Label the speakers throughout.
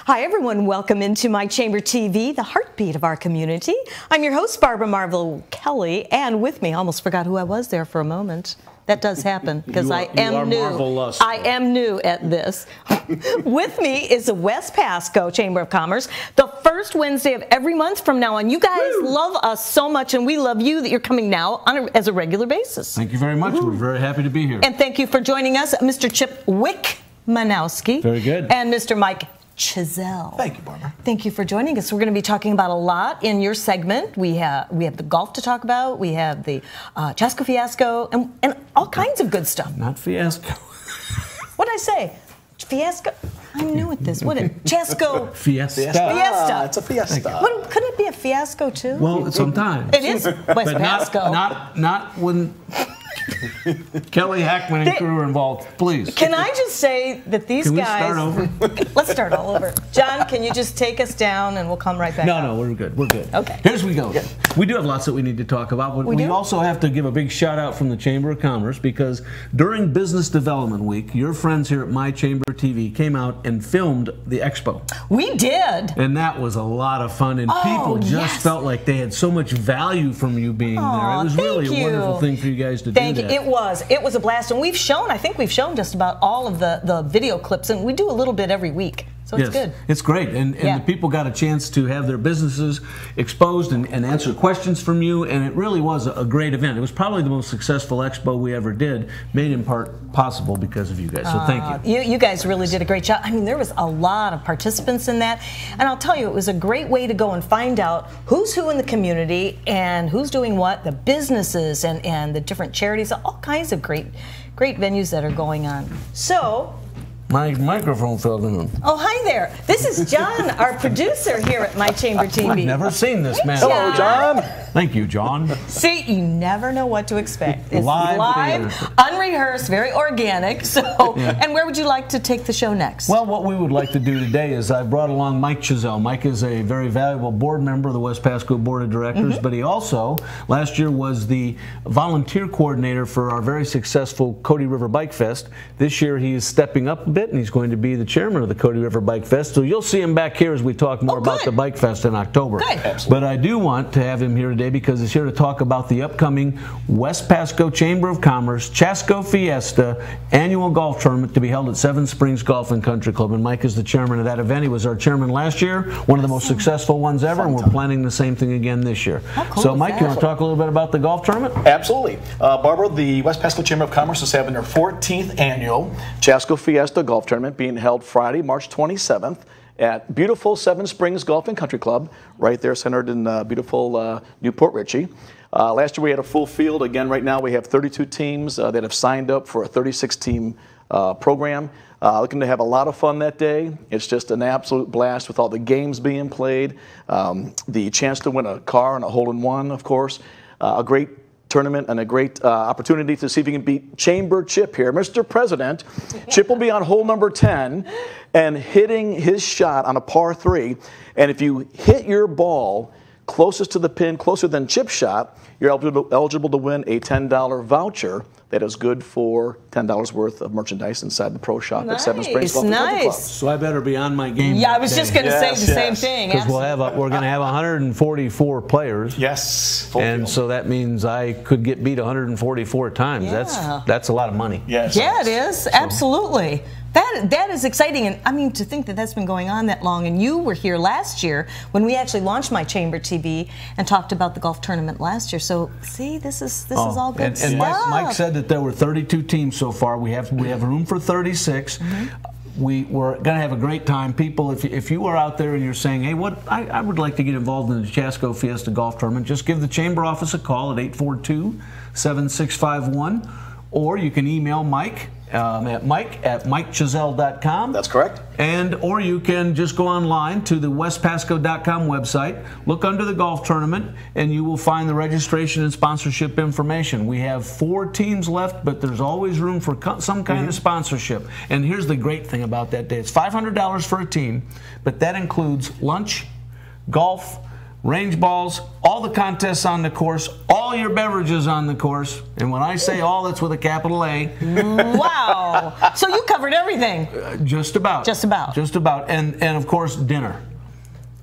Speaker 1: Hi everyone, welcome into My Chamber TV, the heartbeat of our community. I'm your host, Barbara Marvel Kelly, and with me, I almost forgot who I was there for a moment. That does happen because I am new.
Speaker 2: Marvelous.
Speaker 1: I am new at this. With me is the West Pasco Chamber of Commerce, the first Wednesday of every month from now on. You guys love us so much, and we love you that you're coming now as a regular basis.
Speaker 2: Thank you very much. We're very happy to be here.
Speaker 1: And thank you for joining us, Mr. Chip Wickmanowski.
Speaker 2: Very good.
Speaker 1: And Mr. Mike Chiselle.
Speaker 3: Thank you, Barbara.
Speaker 1: Thank you for joining us. We're going to be talking about a lot in your segment. We have the golf to talk about. We have the Chasco Fiasco and all kinds of good stuff.
Speaker 2: Not fiasco.
Speaker 1: What did I say? Fiasco? I'm new at this. What is Chasco?
Speaker 2: Fiesta.
Speaker 1: Fiesta.
Speaker 3: It's a fiesta.
Speaker 1: Couldn't it be a fiasco too?
Speaker 2: Well, sometimes.
Speaker 1: It is West
Speaker 2: but
Speaker 1: Pasco.
Speaker 2: not when Kelly Hackman and crew are involved. Please.
Speaker 1: Can I just say that these guys...
Speaker 2: Can we start over?
Speaker 1: Let's start all over. John, can you just take us down and we'll come right back up?
Speaker 2: No, we're good. We're good.
Speaker 1: Okay.
Speaker 2: Here's we go. We do have lots that we need to talk about, but we
Speaker 1: do?
Speaker 2: also have to give a big shout out from the Chamber of Commerce because during Business Development Week, your friends here at My Chamber TV came out and filmed the expo.
Speaker 1: We did.
Speaker 2: And that was a lot of fun, and people just felt like they had so much value from you being there. It was really a wonderful thing for you guys to do that.
Speaker 1: Thank you. It was a blast, and I think we've shown just about all of the video clips, and we do a little bit every week. So it's good.
Speaker 2: It's great. And the people got a chance to have their businesses exposed and answer questions from you. And it really was a great event. It was probably the most successful expo we ever did, made in part possible because of you guys. So thank you.
Speaker 1: You guys really did a great job. I mean, there was a lot of participants in that. And I'll tell you, it was a great way to go and find out who's who in the community and who's doing what, the businesses and the different charities, all kinds of great venues that are going on. So...
Speaker 2: My microphone fell down.
Speaker 1: Oh, hi there. This is John, our producer here at My Chamber TV.
Speaker 2: I've never seen this man.
Speaker 3: Hello, John.
Speaker 2: Thank you, John.
Speaker 1: See, you never know what to expect. It's live, unrehearsed, very organic. So, and where would you like to take the show next?
Speaker 2: Well, what we would like to do today is I brought along Mike Chiselle. Mike is a very valuable board member of the West Pasco Board of Directors, but he also, last year, was the volunteer coordinator for our very successful Cody River Bike Fest. This year, he is stepping up a bit, and he's going to be the chairman of the Cody River Bike Fest. So you'll see him back here as we talk more about the Bike Fest in October. But I do want to have him here today because he's here to talk about the upcoming West Pasco Chamber of Commerce Chasco Fiesta annual golf tournament to be held at Seven Springs Golf and Country Club. And Mike is the chairman of that event. He was our chairman last year, one of the most successful ones ever, and we're planning the same thing again this year. So Mike, you want to talk a little bit about the golf tournament?
Speaker 3: Absolutely. Barbara, the West Pasco Chamber of Commerce is having their 14th annual Chasco Fiesta Golf Tournament being held Friday, March 27th at beautiful Seven Springs Golf and Country Club, right there centered in beautiful Newport Richey. Last year we had a full field. Again, right now we have 32 teams that have signed up for a 36-team program. Looking to have a lot of fun that day. It's just an absolute blast with all the games being played, the chance to win a car and a hole-in-one, of course, a great tournament and a great opportunity to see if you can beat Chamber Chip here. Mr. President, Chip will be on hole number 10 and hitting his shot on a par 3. And if you hit your ball closest to the pin, closer than Chip's shot, you're eligible to win a $10 voucher that is good for $10 worth of merchandise inside the pro shop at Seven Springs Golf and Country Club.
Speaker 2: So I better be on my game.
Speaker 1: Yeah, I was just going to say the same thing.
Speaker 2: Because we're going to have 144 players.
Speaker 3: Yes.
Speaker 2: And so that means I could get beat 144 times. That's a lot of money.
Speaker 3: Yes.
Speaker 1: Yeah, it is. Absolutely. That is exciting, and I mean to think that that's been going on that long. And you were here last year when we actually launched My Chamber TV and talked about the golf tournament last year. So see, this is all good stuff.
Speaker 2: And Mike said that there were 32 teams so far. We have room for 36. We're going to have a great time. People, if you are out there and you're saying, hey, I would like to get involved in the Chasco Fiesta Golf Tournament, just give the Chamber office a call at 842-7651, or you can email Mike at mikechiselle.com.
Speaker 3: That's correct.
Speaker 2: Or you can just go online to the westpasco.com website, look under the golf tournament, and you will find the registration and sponsorship information. We have 4 teams left, but there's always room for some kind of sponsorship. And here's the great thing about that day. It's $500 for a team, but that includes lunch, golf, range balls, all the contests on the course, all your beverages on the course. And when I say all, that's with a capital A.
Speaker 1: Wow. So you covered everything.
Speaker 2: Just about.
Speaker 1: Just about.
Speaker 2: Just about. And of course, dinner.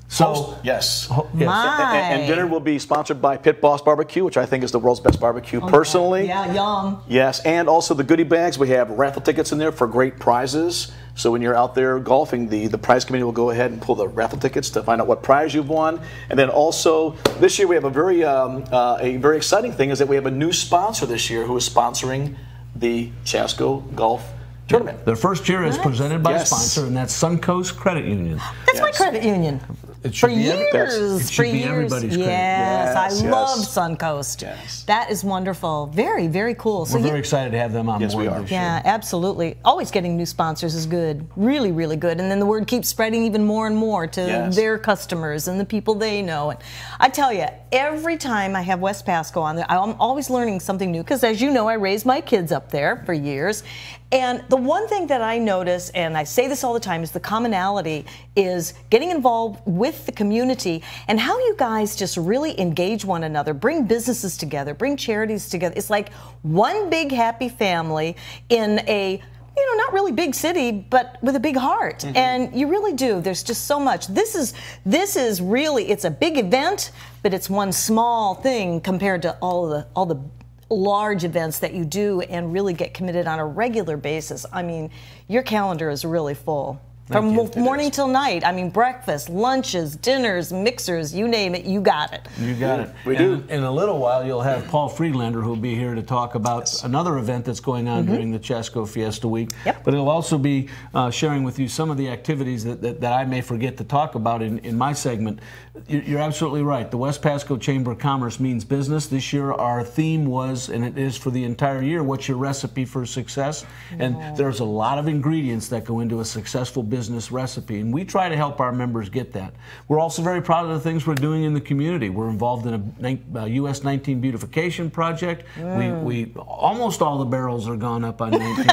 Speaker 2: So
Speaker 3: yes.
Speaker 1: My.
Speaker 3: And dinner will be sponsored by Pit Boss Barbecue, which I think is the world's best barbecue personally.
Speaker 1: Yeah, yum.
Speaker 3: Yes, and also the goodie bags. We have raffle tickets in there for great prizes. So when you're out there golfing, the prize committee will go ahead and pull the raffle tickets to find out what prize you've won. And then also this year we have a very exciting thing is that we have a new sponsor this year who is sponsoring the Pasco Golf Tournament.
Speaker 2: The first year is presented by a sponsor, and that's Suncoast Credit Union.
Speaker 1: That's my credit union.
Speaker 2: It should
Speaker 1: For
Speaker 2: be
Speaker 1: years.
Speaker 2: It should be everybody's credit.
Speaker 1: Yes, I love Suncoast.
Speaker 3: Yes.
Speaker 1: That is wonderful. Very, very cool.
Speaker 2: We're very excited to have them on board.
Speaker 3: we are.
Speaker 2: This year.
Speaker 1: Yeah, absolutely. Always getting new sponsors is good. Really, really good. And then the word keeps spreading even more and more to their customers and the people they know. And I tell you, every time I have West Pasco on there, I'm always learning something new because, as you know, I raised my kids up there for years. And the one thing that I notice, and I say this all the time, is the commonality is getting involved with the community and how you guys just really engage one another, bring businesses together, bring charities together. It's like one big happy family in a not really big city, but with a big heart. And you really do. There's just so much. This is really, it's a big event, but it's one small thing compared to all the large events that you do and really get committed on a regular basis. I mean, your calendar is really full. From morning till night. I mean, breakfast, lunches, dinners, mixers, you name it, you got it.
Speaker 2: You got it.
Speaker 3: We do.
Speaker 2: In a little while, you'll have Paul Friedlander, who will be here to talk about another event that's going on during the Pasco Fiesta Week.
Speaker 1: Yep.
Speaker 2: But he'll also be sharing with you some of the activities that I may forget to talk about in my segment. You're absolutely right. The West Pasco Chamber of Commerce means business. This year, our theme was, and it is for the entire year, what's your recipe for success? And there's a lot of ingredients that go into a successful business recipe, and we try to help our members get that. We're also very proud of the things we're doing in the community. We're involved in a US 19 beautification project. We almost all the barrels are gone up on 19.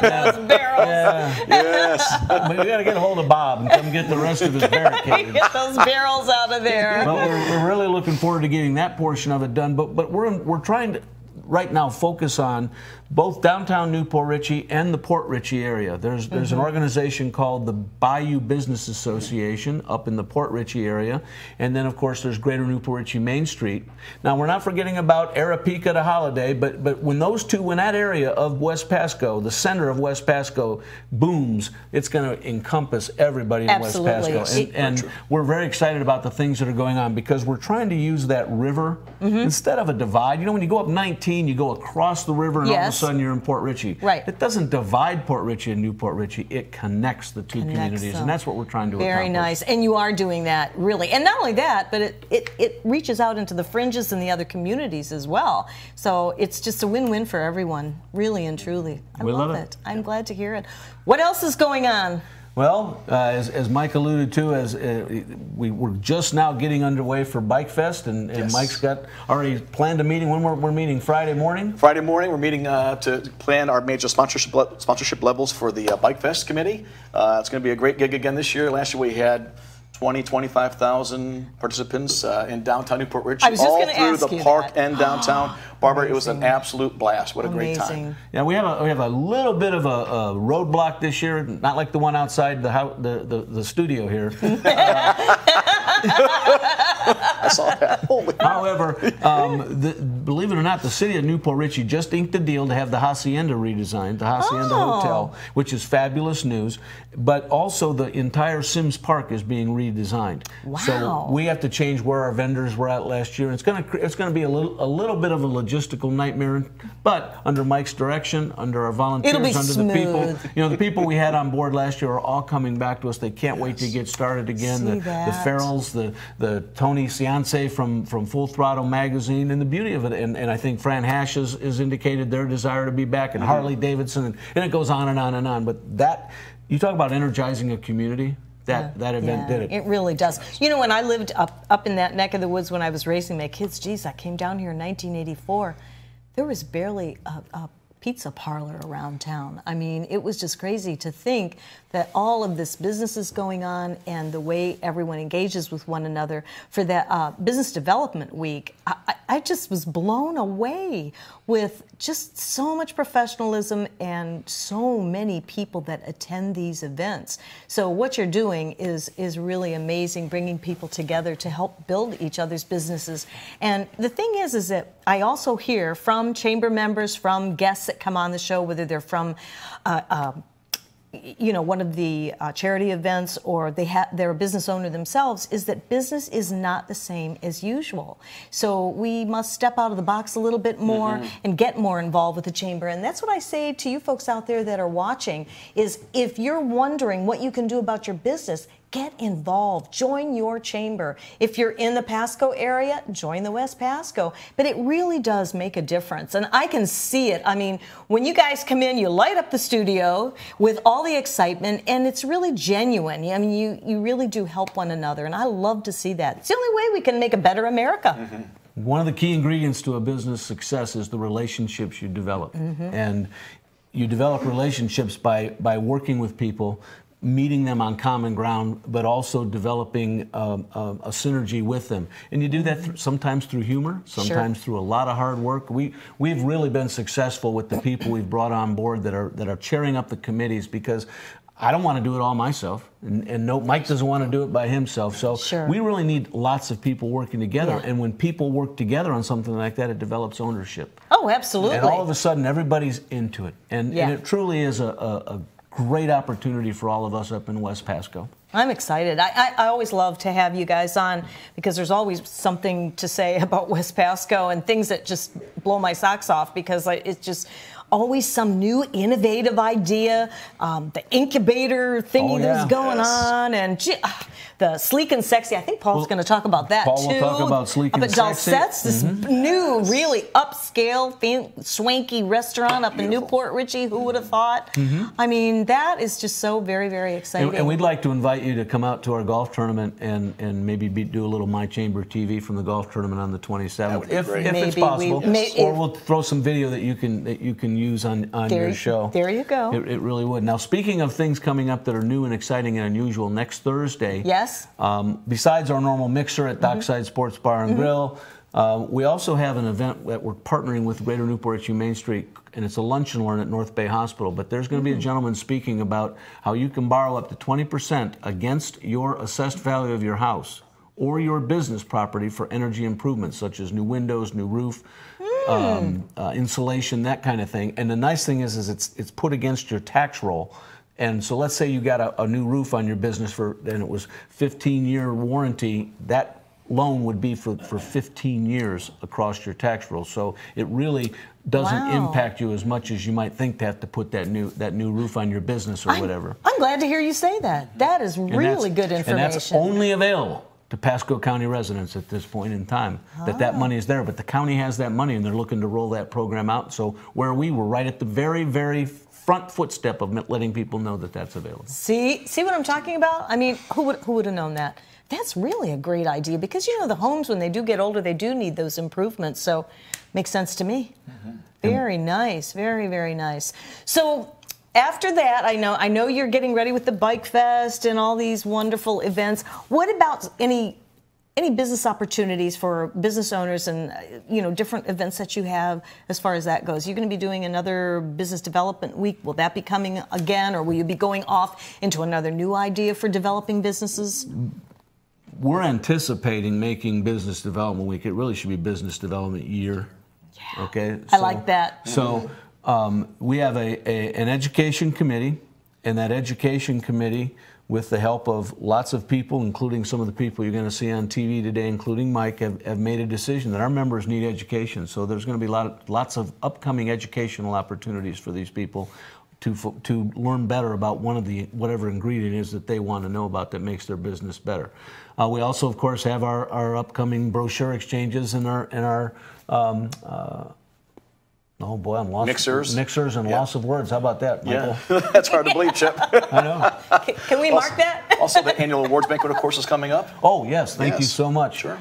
Speaker 1: Those barrels.
Speaker 3: Yes.
Speaker 2: But we got to get a hold of Bob and come get the rest of his barricades.
Speaker 1: Get those barrels out of there.
Speaker 2: But we're really looking forward to getting that portion of it done. But we're trying to right now focus on both downtown Newport Richey and the Port Richey area. There's an organization called the Bayou Business Association up in the Port Richey area, and then of course there's Greater Newport Richey Main Street. Now we're not forgetting about Arapica to Holiday, but when that area of West Pasco, the center of West Pasco, booms, it's going to encompass everybody in West Pasco. And we're very excited about the things that are going on because we're trying to use that river instead of a divide. You know, when you go up 19, you go across the river and all of a sudden you're in Port Richey.
Speaker 1: Right.
Speaker 2: It doesn't divide Port Richey and Newport Richey. It connects the two communities, and that's what we're trying to accomplish.
Speaker 1: Very nice. And you are doing that, really. And not only that, but it reaches out into the fringes and the other communities as well. So it's just a win-win for everyone, really and truly. I love it. I'm glad to hear it. What else is going on?
Speaker 2: Well, as Mike alluded to, we're just now getting underway for Bike Fest, and Mike's got already planned a meeting. When we're meeting Friday morning? Friday morning,
Speaker 3: we're meeting to plan our major sponsorship levels for the Bike Fest committee. It's going to be a great gig again this year. Last year we had 25,000 participants in downtown Newport Richey, all through the park and downtown. Barbara, it was an absolute blast. What a great time.
Speaker 2: Yeah, we have a little bit of a roadblock this year, not like the one outside the studio here.
Speaker 3: I saw that.
Speaker 2: However, believe it or not, the city of Newport Richey just inked a deal to have the Hacienda redesigned, the Hacienda Hotel, which is fabulous news. But also the entire Sims Park is being redesigned.
Speaker 1: Wow.
Speaker 2: So we have to change where our vendors were at last year. It's going to be a little bit of a logistical nightmare, but under Mike's direction, under our volunteers,
Speaker 1: under
Speaker 2: the people, the people we had on board last year are all coming back to us. They can't wait to get started again. The Farrells, the Tony Ciance from Full Throttle Magazine, and the beauty of it, and I think Fran Hash has indicated their desire to be back, and Harley Davidson, and it goes on and on and on. But that, you talk about energizing a community. That event did it.
Speaker 1: It really does. You know, when I lived up in that neck of the woods when I was raising my kids, geez, I came down here in 1984. There was barely a pizza parlor around town. I mean, it was just crazy to think that all of this business is going on and the way everyone engages with one another for that Business Development Week, I just was blown away with just so much professionalism and so many people that attend these events. So what you're doing is really amazing, bringing people together to help build each other's businesses. And the thing is that I also hear from chamber members, from guests that come on the show, whether they're from one of the charity events or they're a business owner themselves, is that business is not the same as usual. So we must step out of the box a little bit more and get more involved with the chamber. And that's what I say to you folks out there that are watching, is if you're wondering what you can do about your business, get involved. Join your chamber. If you're in the Pasco area, join the West Pasco. But it really does make a difference. And I can see it. I mean, when you guys come in, you light up the studio with all the excitement, and it's really genuine. I mean, you really do help one another, and I love to see that. It's the only way we can make a better America.
Speaker 2: One of the key ingredients to a business success is the relationships you develop. And you develop relationships by working with people, meeting them on common ground, but also developing a synergy with them. And you do that sometimes through humor, sometimes through a lot of hard work. We've really been successful with the people we've brought on board that are chairing up the committees, because I don't want to do it all myself, and no, Mike doesn't want to do it by himself. So we really need lots of people working together. And when people work together on something like that, it develops ownership.
Speaker 1: Oh, absolutely.
Speaker 2: And all of a sudden, everybody's into it. And it truly is a great opportunity for all of us up in West Pasco.
Speaker 1: I'm excited. I always love to have you guys on, because there's always something to say about West Pasco and things that just blow my socks off, because it's just always some new innovative idea, the incubator thingy that's going on, and the sleek and sexy. I think Paul's going to talk about that
Speaker 2: Paul
Speaker 1: too.
Speaker 2: will talk about sleek and sexy.
Speaker 1: Dulcette's, this new, really upscale, swanky restaurant up in Newport Richie. Who would have thought? I mean, that is just so very, very exciting.
Speaker 2: And we'd like to invite you to come out to our golf tournament and maybe do a little My Chamber TV from the golf tournament on the 27th, if it's possible. Or we'll throw some video that you can use on your show.
Speaker 1: There you go.
Speaker 2: It really would. Now, speaking of things coming up that are new and exciting and unusual, next Thursday, besides our normal mixer at Dockside Sports Bar and Grill, we also have an event that we're partnering with Greater Newport Richie Main Street, and it's a lunch and learn at North Bay Hospital. But there's going to be a gentleman speaking about how you can borrow up to 20% against your assessed value of your house or your business property for energy improvements, such as new windows, new roof, insulation, that kind of thing. And the nice thing is it's put against your tax roll. And so let's say you got a new roof on your business and it was 15-year warranty. That loan would be for 15 years across your tax roll. So it really doesn't impact you as much as you might think to have to put that new roof on your business or whatever.
Speaker 1: I'm glad to hear you say that. That is really good information.
Speaker 2: And that's only available to Pasco County residents at this point in time, that money is there. But the county has that money, and they're looking to roll that program out. So where we were right at the very, very front footstep of letting people know that that's available.
Speaker 1: See what I'm talking about? I mean, who would have known that? That's really a great idea, because the homes, when they do get older, they do need those improvements. So makes sense to me. Very nice. Very, very nice. So after that, I know you're getting ready with the Bike Fest and all these wonderful events. What about any business opportunities for business owners and different events that you have as far as that goes? You're going to be doing another Business Development Week. Will that be coming again, or will you be going off into another new idea for developing businesses?
Speaker 2: We're anticipating making Business Development Week. It really should be Business Development Year.
Speaker 1: Yeah.
Speaker 2: Okay.
Speaker 1: I like that.
Speaker 2: So we have an education committee, and that education committee, with the help of lots of people, including some of the people you're going to see on TV today, including Mike, have made a decision that our members need education. So there's going to be lots of upcoming educational opportunities for these people to learn better about whatever ingredient is that they want to know about that makes their business better. We also, of course, have our upcoming brochure exchanges and our oh boy, I'm lost. Mixers and loss of words. How about that, Michael?
Speaker 3: Yeah, that's hard to believe, Chip.
Speaker 2: I know.
Speaker 1: Can we mark that?
Speaker 3: Also, the annual awards banquet, of course, is coming up.
Speaker 2: Oh yes, thank you so much.
Speaker 3: Sure.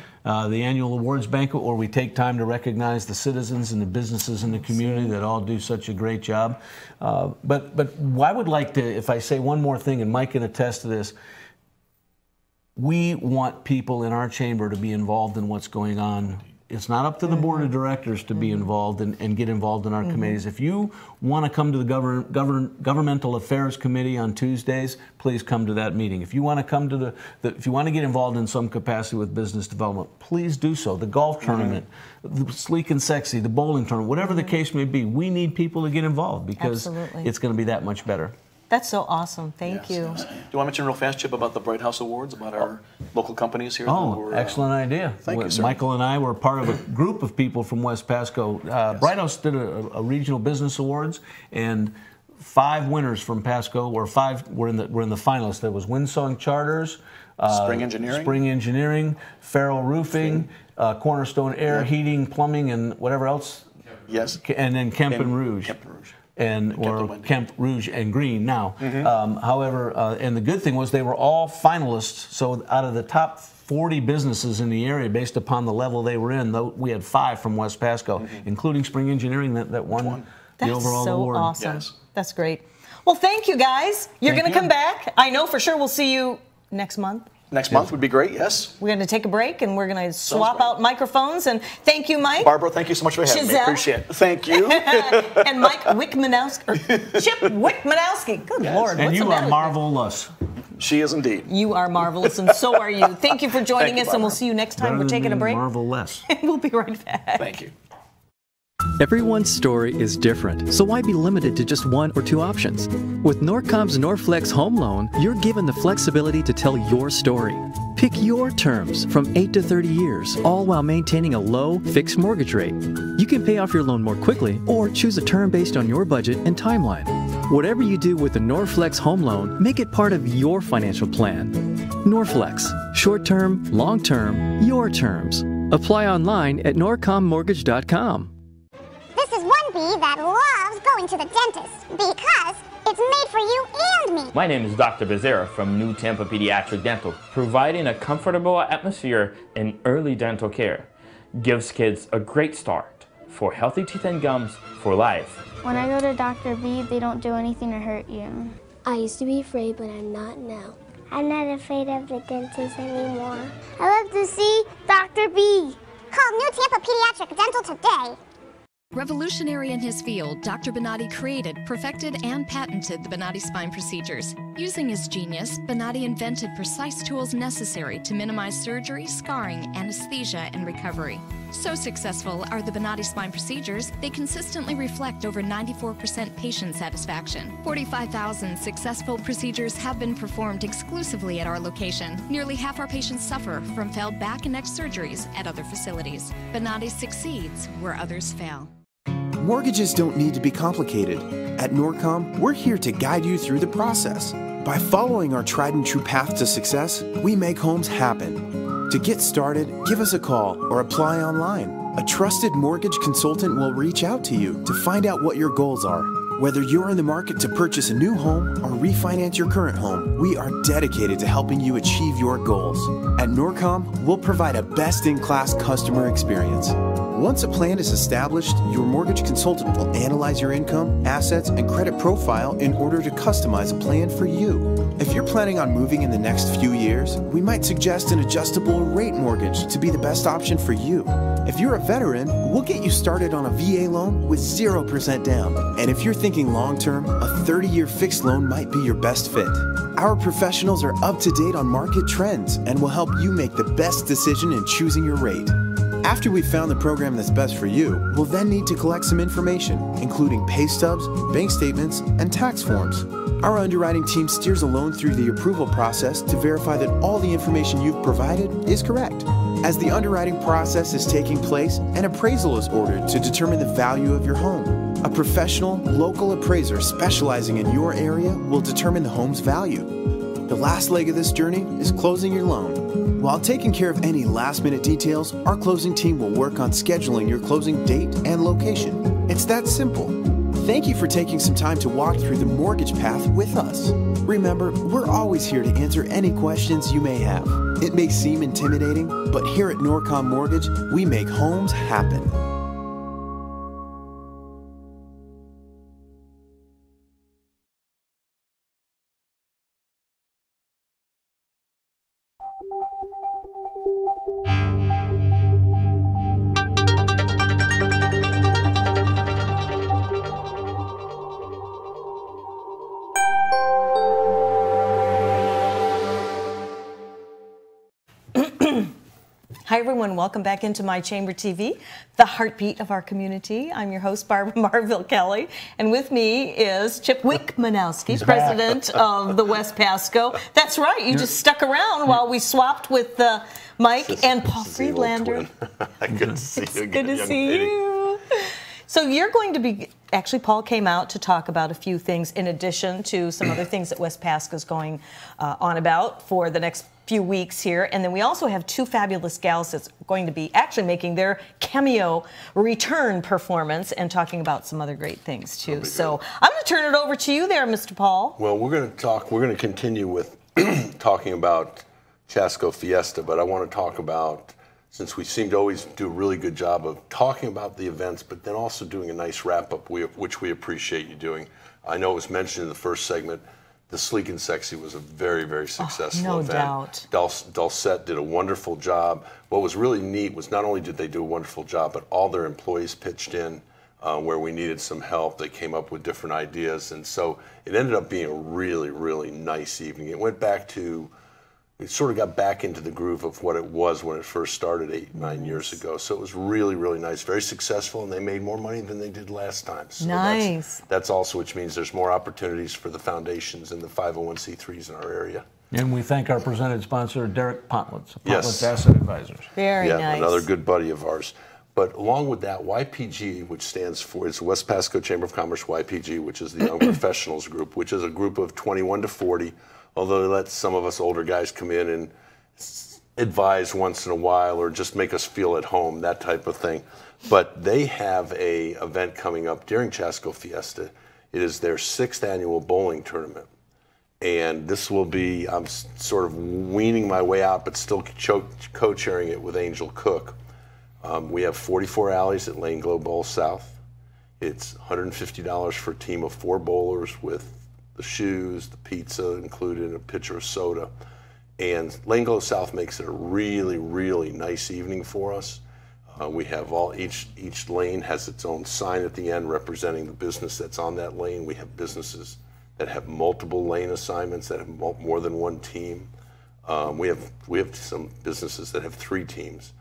Speaker 2: the annual awards banquet, where we take time to recognize the citizens and the businesses in the community that all do such a great job. But I would like to, if I say one more thing, and Mike can attest to this, we want people in our chamber to be involved in what's going on. It's not up to the board of directors to be involved and get involved in our committees. If you want to come to the governmental affairs committee on Tuesdays, please come to that meeting. If you want to come to if you want to get involved in some capacity with business development, please do so. The golf tournament, the Sleek and Sexy, the bowling tournament, whatever the case may be, we need people to get involved because it's going to be that much better.
Speaker 1: That's so awesome. Thank you.
Speaker 3: Yes. Do you want to mention real fast, Chip, about the Bright House Awards, about our local companies here?
Speaker 2: Oh, excellent idea.
Speaker 3: Thank you, sir.
Speaker 2: Michael and I were part of a group of people from West Pasco. Bright House did a regional business awards, and 5 winners from Pasco, or 5 were in the finalists. There was Windsong Charters,
Speaker 3: Spring Engineering,
Speaker 2: Farrell Roofing, Cornerstone Air, Heating, Plumbing, and whatever else.
Speaker 3: Yes.
Speaker 2: And then Kemp and Rouge. Or Kemp, Rouge, and Green now. However, and the good thing was they were all finalists. So out of the top 40 businesses in the area, based upon the level they were in, we had 5 from West Pasco, including Spring Engineering that won the overall award.
Speaker 1: That's so awesome. Yes. That's great. Well, thank you, guys. You're going to come back. I know for sure we'll see you next month.
Speaker 3: Next month would be great, yes.
Speaker 1: We're going to take a break, and we're going to swap out microphones. And thank you, Mike.
Speaker 3: Barbara, thank you so much for having me. Appreciate it. Thank you.
Speaker 1: And Mike Wickmanowski, Chip Wickmanowski. Good Lord.
Speaker 2: And you are marvelous.
Speaker 3: She is indeed.
Speaker 1: You are marvelous, and so are you. Thank you for joining us, and we'll see you next time. We're taking a break.
Speaker 2: Marvelous.
Speaker 1: We'll be right back.
Speaker 3: Thank you.
Speaker 4: Everyone's story is different, so why be limited to just 1 or 2 options? With Norcom's Norflex Home Loan, you're given the flexibility to tell your story. Pick your terms from 8 to 30 years, all while maintaining a low, fixed mortgage rate. You can pay off your loan more quickly or choose a term based on your budget and timeline. Whatever you do with the Norflex Home Loan, make it part of your financial plan. Norflex, short-term, long-term, your terms. Apply online at norcommortgage.com.
Speaker 5: This is one bee that loves going to the dentist because it's made for you and me.
Speaker 6: My name is Dr. Becerra from New Tampa Pediatric Dental, providing a comfortable atmosphere in early dental care. Gives kids a great start for healthy teeth and gums for life.
Speaker 7: When I go to Dr. B, they don't do anything to hurt you.
Speaker 5: I used to be afraid, but I'm not now. I'm not afraid of the dentist anymore. I love to see Dr. B. Call New Tampa Pediatric Dental today.
Speaker 8: Revolutionary in his field, Dr. Bonatti created, perfected, and patented the Bonatti spine procedures. Using his genius, Bonatti invented precise tools necessary to minimize surgery, scarring, anesthesia, and recovery. So successful are the Bonatti spine procedures, they consistently reflect over 94% patient satisfaction. 45,000 successful procedures have been performed exclusively at our location. Nearly half our patients suffer from failed back and neck surgeries at other facilities. Bonatti succeeds where others fail.
Speaker 9: Mortgages don't need to be complicated. At Norcom, we're here to guide you through the process. By following our tried and true path to success, we make homes happen. To get started, give us a call or apply online. A trusted mortgage consultant will reach out to you to find out what your goals are. Whether you're in the market to purchase a new home or refinance your current home, we are dedicated to helping you achieve your goals. At Norcom, we'll provide a best-in-class customer experience. Once a plan is established, your mortgage consultant will analyze your income, assets, and credit profile in order to customize a plan for you. If you're planning on moving in the next few years, we might suggest an adjustable rate mortgage to be the best option for you. If you're a veteran, we'll get you started on a VA loan with 0% down. And if you're thinking long-term, a 30-year fixed loan might be your best fit. Our professionals are up to date on market trends and will help you make the best decision in choosing your rate. After we've found the program that's best for you, we'll then need to collect some information, including pay stubs, bank statements, and tax forms. Our underwriting team steers a loan through the approval process to verify that all the information you've provided is correct. As the underwriting process is taking place, an appraisal is ordered to determine the value of your home. A professional, local appraiser specializing in your area will determine the home's value. The last leg of this journey is closing your loan. While taking care of any last-minute details, our closing team will work on scheduling your closing date and location. It's that simple. Thank you for taking some time to walk through the mortgage path with us. Remember, we're always here to answer any questions you may have. It may seem intimidating, but here at Norcom Mortgage, we make homes happen.
Speaker 1: Hi everyone, welcome back into My Chamber TV, the heartbeat of our community. I'm your host, Barbara Marville Kelly, and with me is Chip Wickmanowski, president of the West Pasco. That's right, you just stuck around while we swapped with Mike and Paul Friedlander.
Speaker 10: Good to see you again.
Speaker 1: Good to see you. So you're going to be, actually Paul came out to talk about a few things in addition to some other things that West Pasco is going on about for the next few weeks here. And then we also have two fabulous gals that's going to be actually making their cameo return performance and talking about some other great things too. So I'm going to turn it over to you there, Mr. Paul.
Speaker 10: Well, we're going to continue with talking about Chasco Fiesta, but I want to talk about, since we seem to always do a really good job of talking about the events, but then also doing a nice wrap-up, which we appreciate you doing. I know it was mentioned in the first segment, the Sleek and Sexy was a very, very successful event.
Speaker 1: No doubt.
Speaker 10: Dulcet did a wonderful job. What was really neat was not only did they do a wonderful job, but all their employees pitched in where we needed some help. They came up with different ideas, and so it ended up being a really, really nice evening. It went back to, it sort of got back into the groove of what it was when it first started 8-9 years ago. So it was really, really nice, very successful, and they made more money than they did last time. So
Speaker 1: nice.
Speaker 10: That's also, which means there's more opportunities for the foundations and the 501c3s in our area.
Speaker 2: And we thank our presented sponsor, Derek Pontlitz,
Speaker 10: Yes.
Speaker 2: Asset Advisors.
Speaker 1: Very nice.
Speaker 10: Another good buddy of ours. But along with that, YPG, which stands for, it's West Pasco Chamber of Commerce, YPG, which is the Young Professionals Group, which is a group of 21 to 40, although they let some of us older guys come in and advise once in a while or just make us feel at home, that type of thing. But they have a event coming up during Chasco Fiesta. It is their 6th annual bowling tournament. And this will be, I'm sort of weaning my way out, but still co-chairing it with Angel Cook. We have 44 alleys at Lane Glow Bowl South. It's $150 for a team of 4 bowlers with the shoes, the pizza included, and a pitcher of soda. And Lane Glow South makes it a really, really nice evening for us. We have each lane has its own sign at the end representing the business that's on that lane. We have businesses that have multiple lane assignments, that have more than one team. We have some businesses that have 3 teams.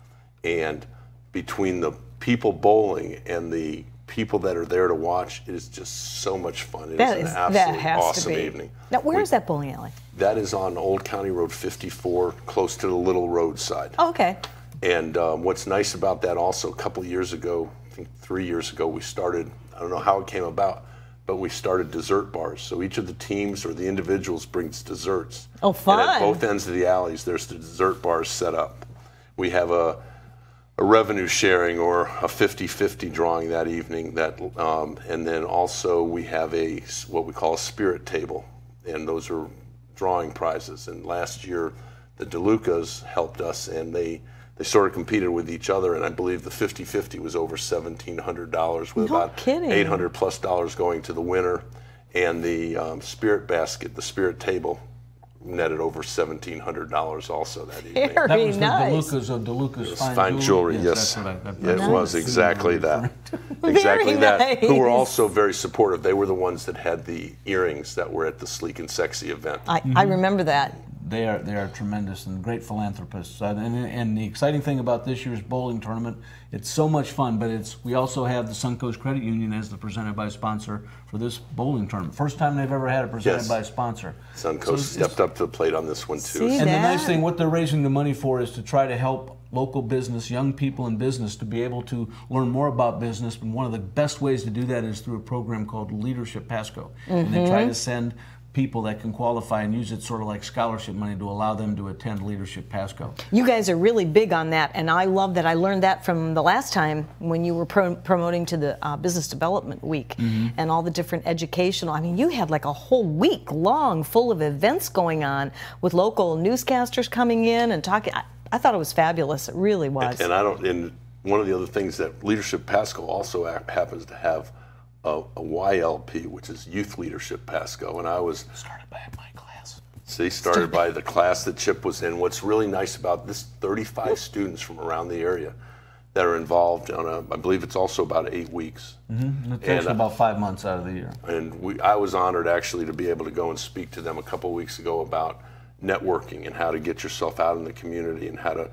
Speaker 10: And between the people bowling and the people that are there to watch, it is just so much fun. It is an absolutely awesome evening.
Speaker 1: Now, where is that bowling alley?
Speaker 10: That is on Old County Road 54, close to the Little Roadside.
Speaker 1: Oh, okay.
Speaker 10: And what's nice about that also, a couple of years ago, I think 3 years ago, we started, I don't know how it came about, but we started dessert bars. So each of the teams or the individuals brings desserts.
Speaker 1: Oh, fun.
Speaker 10: And at both ends of the alleys, there's the dessert bars set up. We have a revenue sharing or a 50-50 drawing that evening. And then also we have what we call a spirit table, and those are drawing prizes. And last year, the DeLucas helped us, and they sort of competed with each other, and I believe the 50-50 was over $1,700 with about $800 plus going to the winner, and the spirit basket, the spirit table, netted over $1,700 also that evening.
Speaker 1: Very
Speaker 2: that was
Speaker 1: nice.
Speaker 2: The DeLucas of DeLucas
Speaker 10: Fine Jewelry. Yes, it was exactly that.
Speaker 1: Exactly that.
Speaker 10: Who were also very supportive. They were the ones that had the earrings that were at the Sleek and Sexy event.
Speaker 1: I remember that.
Speaker 2: They are tremendous and great philanthropists. And the exciting thing about this year's bowling tournament, it's so much fun, but we also have the Suncoast Credit Union as the presented by sponsor for this bowling tournament. First time they've ever had it presented by a sponsor.
Speaker 10: Suncoast stepped up to the plate on this one too.
Speaker 2: And the nice thing, what they're raising the money for is to try to help local business, young people in business, to be able to learn more about business. And one of the best ways to do that is through a program called Leadership Pasco. And they try to send people that can qualify and use it sort of like scholarship money to allow them to attend Leadership Pasco.
Speaker 1: You guys are really big on that, and I love that. I learned that from the last time when you were promoting to the Business Development Week and all the different educational. I mean, you had like a whole week long full of events going on with local newscasters coming in and talking. I thought it was fabulous. It really was.
Speaker 10: And one of the other things that Leadership Pasco also happens to have a YLP, which is Youth Leadership Pasco, and I was
Speaker 2: started by my class.
Speaker 10: See, started by the class that Chip was in. What's really nice about this, 35 students from around the area that are involved on I believe it's also about 8 weeks.
Speaker 2: It takes about 5 months out of the year.
Speaker 10: And I was honored actually to be able to go and speak to them a couple of weeks ago about networking and how to get yourself out in the community and how to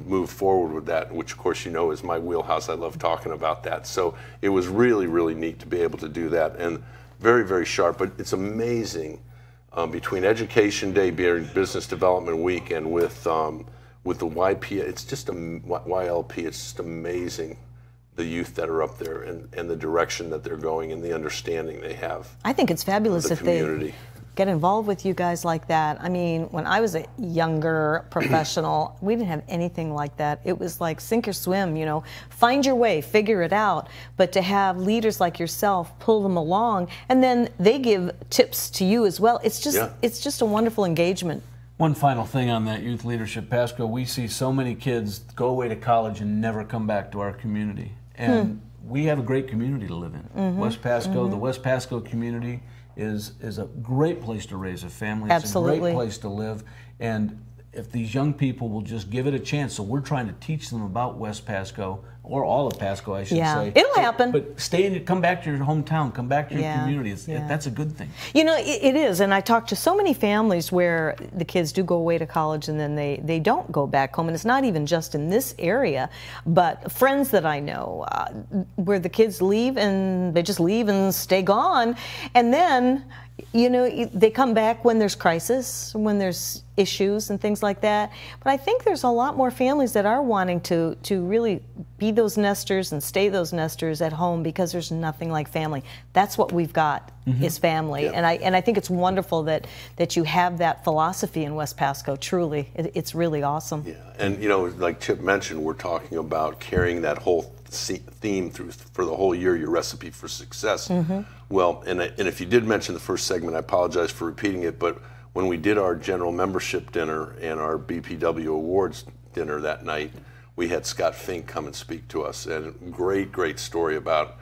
Speaker 10: move forward with that, which of course you know is my wheelhouse. I love talking about that. So it was really, really neat to be able to do that, and very, very sharp. But it's amazing between Education Day, Business Development Week, and with the YP, it's just YLP. It's just amazing the youth that are up there and the direction that they're going and the understanding they have.
Speaker 1: I think it's fabulous if they get involved with you guys like that. I mean, when I was a younger professional, we didn't have anything like that. It was like sink or swim, you know, find your way, figure it out. But to have leaders like yourself pull them along, and then they give tips to you as well, it's just a wonderful engagement.
Speaker 2: One final thing on that Youth Leadership Pasco, we see so many kids go away to college and never come back to our community. And we have a great community to live in. West Pasco, the West Pasco community is a great place to raise a family.
Speaker 1: Absolutely.
Speaker 2: It's a great place to live. And if these young people will just give it a chance, so we're trying to teach them about West Pasco, or all of Pasco, I should say.
Speaker 1: It'll happen.
Speaker 2: But come back to your hometown, come back to your community. That's a good thing.
Speaker 1: You know, it is. And I talk to so many families where the kids do go away to college and then they don't go back home. And it's not even just in this area, but friends that I know where the kids leave and they just leave and stay gone. And then, you know, they come back when there's crisis, when there's issues and things like that. But I think there's a lot more families that are wanting to really be those nesters and stay those nesters at home, because there's nothing like family. That's what we've got is family.
Speaker 10: Yeah.
Speaker 1: And I think it's wonderful that you have that philosophy in West Pasco. Truly, it's really awesome.
Speaker 10: Yeah, and you know, like Chip mentioned, we're talking about carrying that whole theme through for the whole year, your recipe for success. Well, and if you did mention the first segment, I apologize for repeating it, but when we did our general membership dinner and our BPW awards dinner that night, we had Scott Fink come and speak to us, and great story about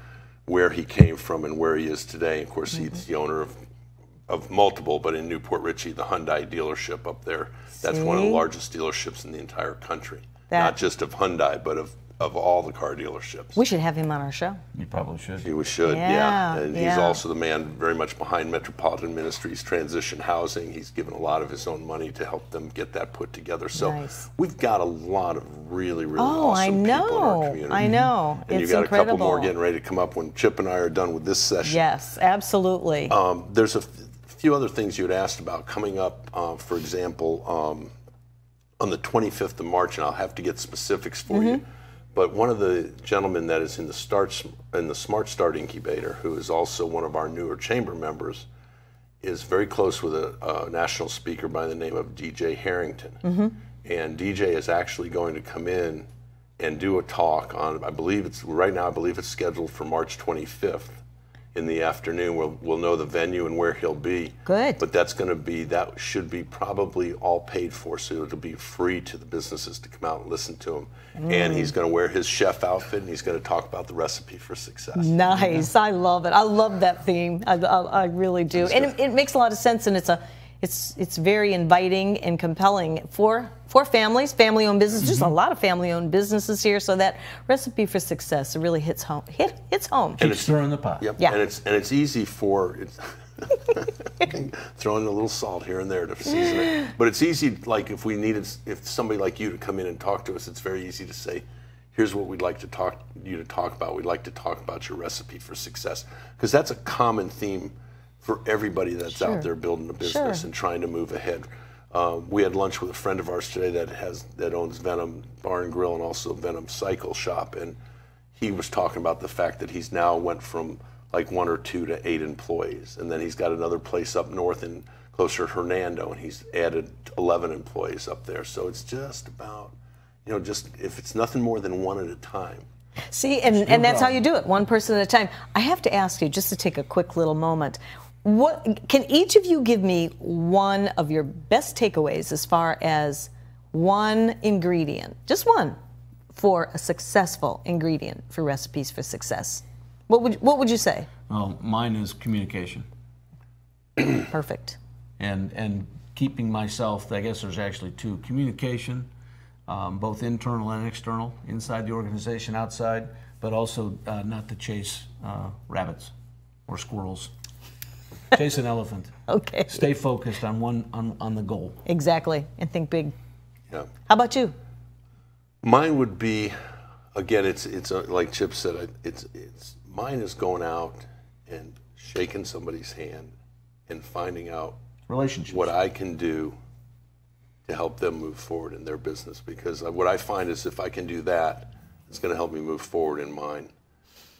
Speaker 10: where he came from and where he is today. Of course, he's the owner of multiple, but in Newport Richey, the Hyundai dealership up there. That's one of the largest dealerships in the entire country. Not just of Hyundai, but of all the car dealerships.
Speaker 1: We should have him on our show.
Speaker 2: You probably should.
Speaker 10: We should, yeah. And he's also the man very much behind Metropolitan Ministries Transition Housing. He's given a lot of his own money to help them get that put together. So we've got a lot of really awesome people in our community.
Speaker 1: I know.
Speaker 10: And you've got a couple more getting ready to come up when Chip and I are done with this session.
Speaker 1: Yes, absolutely.
Speaker 10: There's a few other things you had asked about coming up. For example, on the 25th of March, and I'll have to get specifics for you. But one of the gentlemen that is in the Smart Start Incubator, who is also one of our newer chamber members, is very close with a national speaker by the name of DJ Harrington. And DJ is actually going to come in and do a talk on, I believe it's scheduled for March 25th in the afternoon. We'll know the venue and where he'll be.
Speaker 1: Good.
Speaker 10: But that should be probably all paid for, so it'll be free to the businesses to come out and listen to him. And he's going to wear his chef outfit, and he's going to talk about the recipe for success.
Speaker 1: Nice. I love it. I love that theme. I really do. And it makes a lot of sense, and it's very inviting and compelling for families, family-owned businesses. There's a lot of family-owned businesses here, so that recipe for success really hits home. Hits home.
Speaker 2: And it's stirring the pot.
Speaker 10: Yep.
Speaker 1: Yeah.
Speaker 10: And it's easy for throwing a little salt here and there to season it. But it's easy, like if somebody like you to come in and talk to us, it's very easy to say, here's what we'd like to talk about. We'd like to talk about your recipe for success, because that's a common theme for everybody that's out there building a business and trying to move ahead. We had lunch with a friend of ours today that owns Venom Bar and Grill and also Venom Cycle Shop, and he was talking about the fact that he's now went from like 1 or 2 to 8 employees. And then he's got another place up north in closer to Hernando, and he's added 11 employees up there. So it's just about, you know, just if it's nothing more than one at a time.
Speaker 1: See, and that's how you do it, one person at a time. I have to ask you, just to take a quick little moment, what can each of you give me one of your best takeaways as far as one ingredient, just one, for a successful ingredient for Recipes for Success? What would you say?
Speaker 2: Well, mine is communication.
Speaker 1: Perfect.
Speaker 2: And keeping myself, I guess there's actually 2, communication, both internal and external, inside the organization, outside, but also not to chase rabbits or squirrels. Chase an elephant.
Speaker 1: Okay.
Speaker 2: Stay focused on on the goal.
Speaker 1: Exactly, and think big.
Speaker 10: Yeah.
Speaker 1: How about you?
Speaker 10: Mine would be, again, it's like Chip said, mine is going out and shaking somebody's hand and finding out
Speaker 2: relationships,
Speaker 10: what I can do to help them move forward in their business. Because what I find is if I can do that, it's going to help me move forward in mine.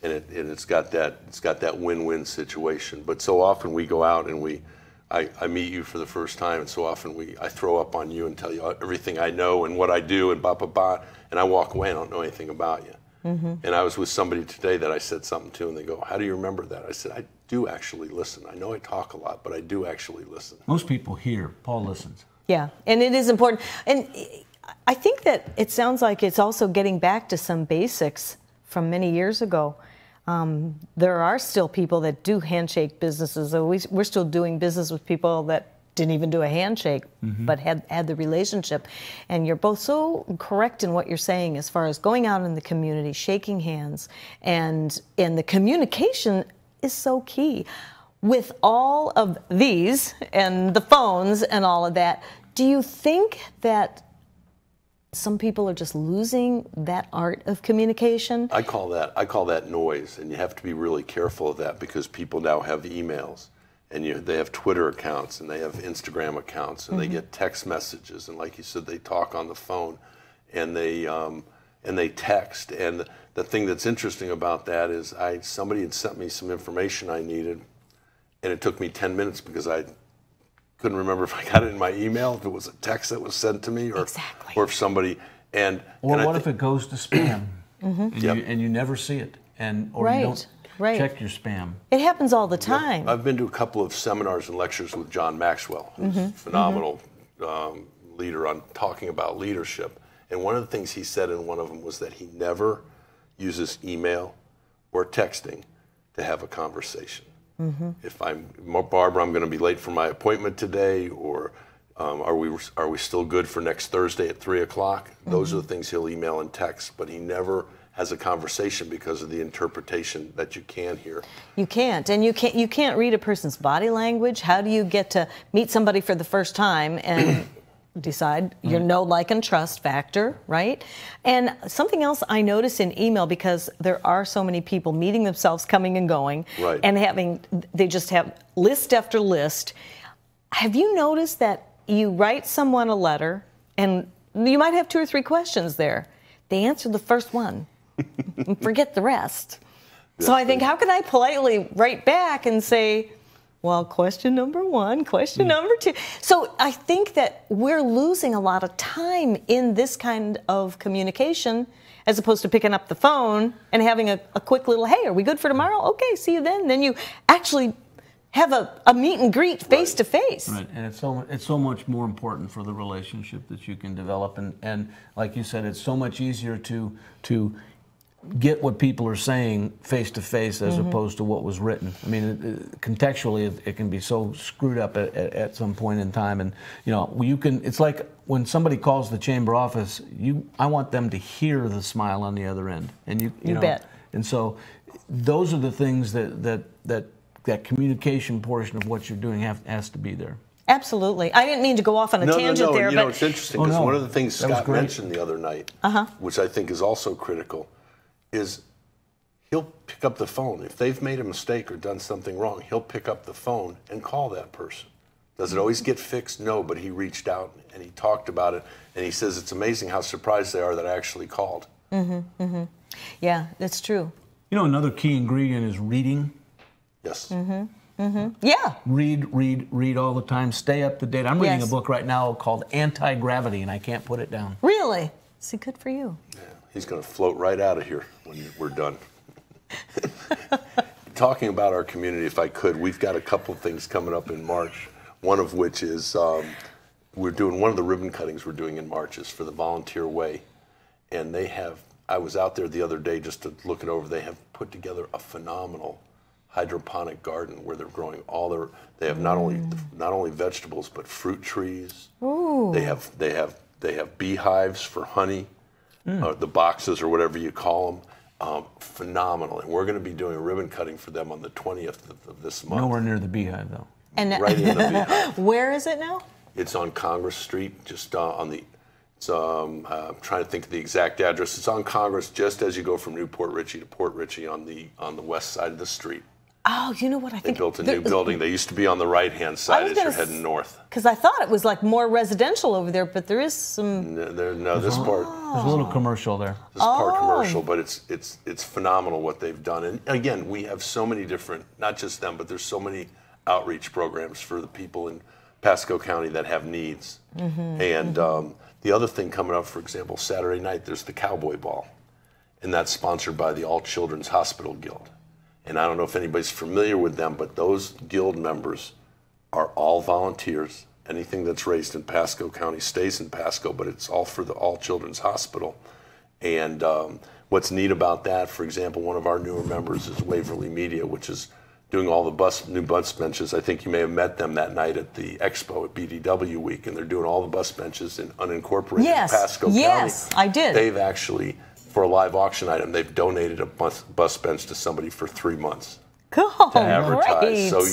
Speaker 10: And it's got that win-win situation. But so often we go out and I meet you for the first time, and so often I throw up on you and tell you everything I know and what I do and and I walk away and I don't know anything about you. Mm-hmm. And I was with somebody today that I said something to, and they go, "How do you remember that?" I said, "I do actually listen. I know I talk a lot, but I do actually listen."
Speaker 2: Most people hear. Paul listens.
Speaker 1: Yeah, and it is important. And I think that it sounds like it's also getting back to some basics from many years ago. There are still people that do handshake businesses. We're still doing business with people that didn't even do a handshake, but had the relationship. And you're both so correct in what you're saying as far as going out in the community, shaking hands, and the communication is so key. With all of these and the phones and all of that, do you think that some people are just losing that art of communication?
Speaker 10: I call that noise, and you have to be really careful of that because people now have emails, and they have Twitter accounts, and they have Instagram accounts, and they get text messages, and like you said, they talk on the phone, and they text. And the thing that's interesting about that is somebody had sent me some information I needed, and it took me 10 minutes because I couldn't remember if I got it in my email, if it was a text that was sent to me, or if somebody
Speaker 2: what if it goes to spam and you never see it, or you don't check your spam.
Speaker 1: It happens all the time.
Speaker 10: I've been to a couple of seminars and lectures with John Maxwell, who's a phenomenal leader on talking about leadership. And one of the things he said in one of them was that he never uses email or texting to have a conversation. If Barbara, I'm going to be late for my appointment today, or are we still good for next Thursday at 3 o'clock? Those are the things he'll email and text, but he never has a conversation because of the interpretation that you can hear. You can't,
Speaker 1: and you can't read a person's body language. How do you get to meet somebody for the first time and decide your know, like, and trust factor, right? And something else I notice in email, because there are so many people meeting themselves, coming and going, and they just have list after list. Have you noticed that you write someone a letter and you might have 2 or 3 questions there? They answer the first one and forget the rest. So I think, how can I politely write back and say, well, question number 1, question number 2. So I think that we're losing a lot of time in this kind of communication, as opposed to picking up the phone and having a quick little, hey, are we good for tomorrow? Okay, see you then. Then you actually have a meet and greet face to face.
Speaker 2: Right, and it's so much more important for the relationship that you can develop. And like you said, it's so much easier to get what people are saying face to face as opposed to what was written. I mean, contextually, it can be so screwed up at some point in time, and you can. It's like when somebody calls the chamber office. I want them to hear the smile on the other end, and you
Speaker 1: bet.
Speaker 2: And so, those are the things that communication portion of what you're doing has to be there.
Speaker 1: Absolutely. I didn't mean to go off on a tangent there, but
Speaker 10: it's interesting because one of the things Scott mentioned the other night, which I think is also critical, is he'll pick up the phone. If they've made a mistake or done something wrong, he'll pick up the phone and call that person. Does it always get fixed? No, but he reached out and he talked about it, and he says it's amazing how surprised they are that I actually called.
Speaker 1: Yeah, that's true.
Speaker 2: Another key ingredient is reading.
Speaker 10: Yes.
Speaker 1: Yeah.
Speaker 2: Read all the time. Stay up to date. I'm reading
Speaker 1: Yes.
Speaker 2: a book right now called Anti-Gravity, and I can't put it down.
Speaker 1: Really? See, good for you.
Speaker 10: Yeah, he's going to float right out of here when we're done. Talking about our community, if I could, we've got a couple of things coming up in March. One of which is we're doing one of the ribbon cuttings we're doing in March is for the Volunteer Way, and they have. I was out there the other day just to look it over. They have put together a phenomenal hydroponic garden where they're growing all their. They have not only vegetables but fruit trees.
Speaker 1: Ooh.
Speaker 10: They have beehives for honey, the boxes or whatever you call them. Phenomenal, and we're going to be doing a ribbon cutting for them on the 20th of this month.
Speaker 2: Nowhere near the beehive, though.
Speaker 1: And
Speaker 10: right in the beehive.
Speaker 1: Where is it now?
Speaker 10: It's on Congress Street, just on the. It's I'm trying to think of the exact address. It's on Congress, just as you go from Newport Richey to Port Richey on the west side of the street.
Speaker 1: Oh, you know what I think?
Speaker 10: They built a new building. They used to be on the right-hand side as you're heading north.
Speaker 1: Because I thought it was like more residential over there, but there is some.
Speaker 10: This part.
Speaker 2: There's a little commercial there.
Speaker 10: This part commercial, but it's phenomenal what they've done. And again, we have so many different, not just them, but there's so many outreach programs for the people in Pasco County that have needs. And the other thing coming up, for example, Saturday night, there's the Cowboy Ball, and that's sponsored by the All Children's Hospital Guild. And I don't know if anybody's familiar with them, but those guild members are all volunteers. Anything that's raised in Pasco County stays in Pasco, but it's all for the All Children's Hospital. And what's neat about that, for example, one of our newer members is Waverly Media, which is doing all the new bus benches. I think you may have met them that night at the expo at BDW Week, and they're doing all the bus benches in unincorporated Pasco County.
Speaker 1: Yes, I did.
Speaker 10: They've actually, for a live auction item, they've donated a bus bench to somebody for 3 months.
Speaker 1: Cool,
Speaker 10: to advertise.
Speaker 1: Great.
Speaker 10: So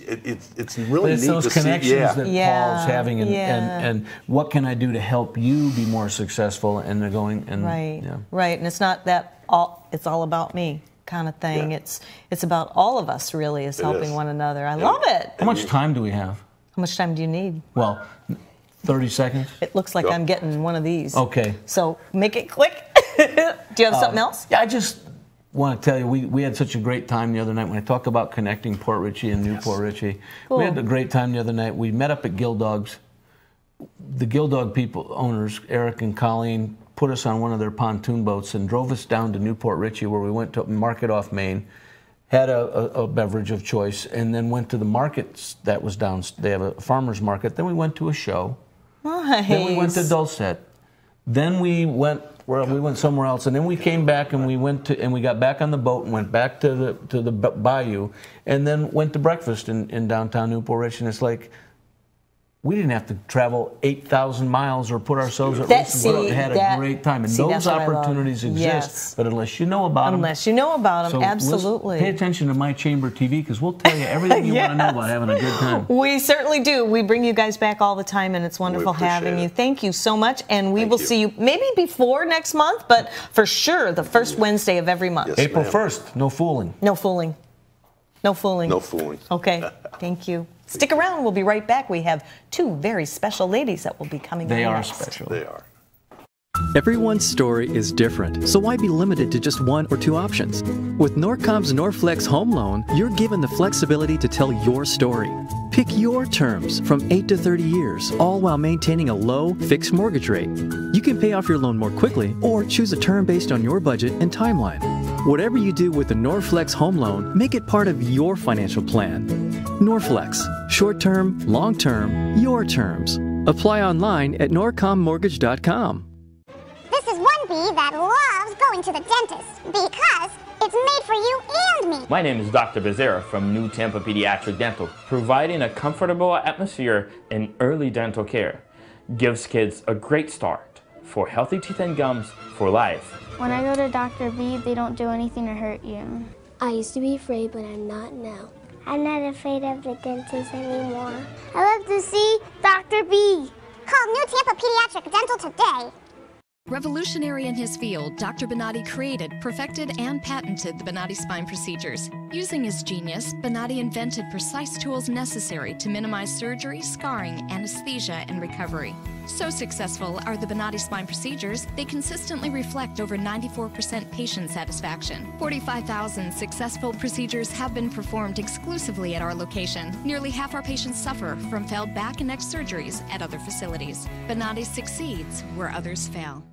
Speaker 10: it's really
Speaker 2: it's
Speaker 10: neat
Speaker 2: those
Speaker 10: to see.
Speaker 2: connections that
Speaker 1: Yeah.
Speaker 2: Paul's having, and what can I do to help you be more successful? And they're going and
Speaker 1: right, and it's not that all. It's all about me kind of thing.
Speaker 10: Yeah.
Speaker 1: It's about all of us really is helping one another. I love it.
Speaker 2: How much time do we have?
Speaker 1: How much time do you need?
Speaker 2: Well, 30 seconds.
Speaker 1: It looks like I'm getting one of these.
Speaker 2: Okay.
Speaker 1: So make it quick. Do you have something else?
Speaker 2: Yeah, I just want to tell you, we had such a great time the other night. When I talk about connecting Port Richey and Newport Richey,
Speaker 1: Cool.
Speaker 2: we had a great time the other night. We met up at Gill Dogs. The Gill Dog people, owners, Eric and Colleen, put us on one of their pontoon boats and drove us down to Newport Richey, where we went to Market off Main, had a beverage of choice, and then went to the markets that was down. They have a farmer's market. Then we went to a show.
Speaker 1: Nice.
Speaker 2: Then we went to Dulcet. Then we went somewhere else, and then we came back and we got back on the boat and went back to the bayou, and then went to breakfast in downtown Newport Richey. And it's like we didn't have to travel 8,000 miles or put ourselves at risk. We had a great time, and those opportunities exist.
Speaker 1: Yes.
Speaker 2: But unless you know about them,
Speaker 1: so absolutely.
Speaker 2: Pay attention to My Chamber TV, because we'll tell you everything you want to know about having a good time.
Speaker 1: We certainly do. We bring you guys back all the time, and it's wonderful having you. Thank you so much, and we will see you maybe before next month, but for sure the first Wednesday of every month.
Speaker 10: Yes,
Speaker 2: April 1st. No fooling.
Speaker 1: No fooling. No fooling.
Speaker 10: No fooling.
Speaker 1: Okay. Thank you. Stick around. We'll be right back. We have two very special ladies that will be coming on next.
Speaker 2: Special.
Speaker 10: They are.
Speaker 4: Everyone's story is different, so why be limited to just one or two options? With Norcom's Norflex Home Loan, you're given the flexibility to tell your story. Pick your terms from 8 to 30 years, all while maintaining a low, fixed mortgage rate. You can pay off your loan more quickly or choose a term based on your budget and timeline. Whatever you do with the Norflex Home Loan, make it part of your financial plan. Norflex. Short-term, long-term, your terms. Apply online at norcommortgage.com.
Speaker 5: This is one bee that loves going to the dentist because it's made for you and me.
Speaker 6: My name is Dr. Becerra from New Tampa Pediatric Dental, providing a comfortable atmosphere in early dental care. Gives kids a great start for healthy teeth and gums for life.
Speaker 7: When I go to Dr. B, they don't do anything to hurt you.
Speaker 5: I used to be afraid, but I'm not now. I'm not afraid of the dentist anymore. I love to see Dr. B. Call New Tampa Pediatric Dental today.
Speaker 8: Revolutionary in his field, Dr. Bonatti created, perfected, and patented the Bonatti spine procedures. Using his genius, Bonatti invented precise tools necessary to minimize surgery, scarring, anesthesia, and recovery. So successful are the Bonati spine procedures, they consistently reflect over 94% patient satisfaction. 45,000 successful procedures have been performed exclusively at our location. Nearly half our patients suffer from failed back and neck surgeries at other facilities. Bonati succeeds where others fail.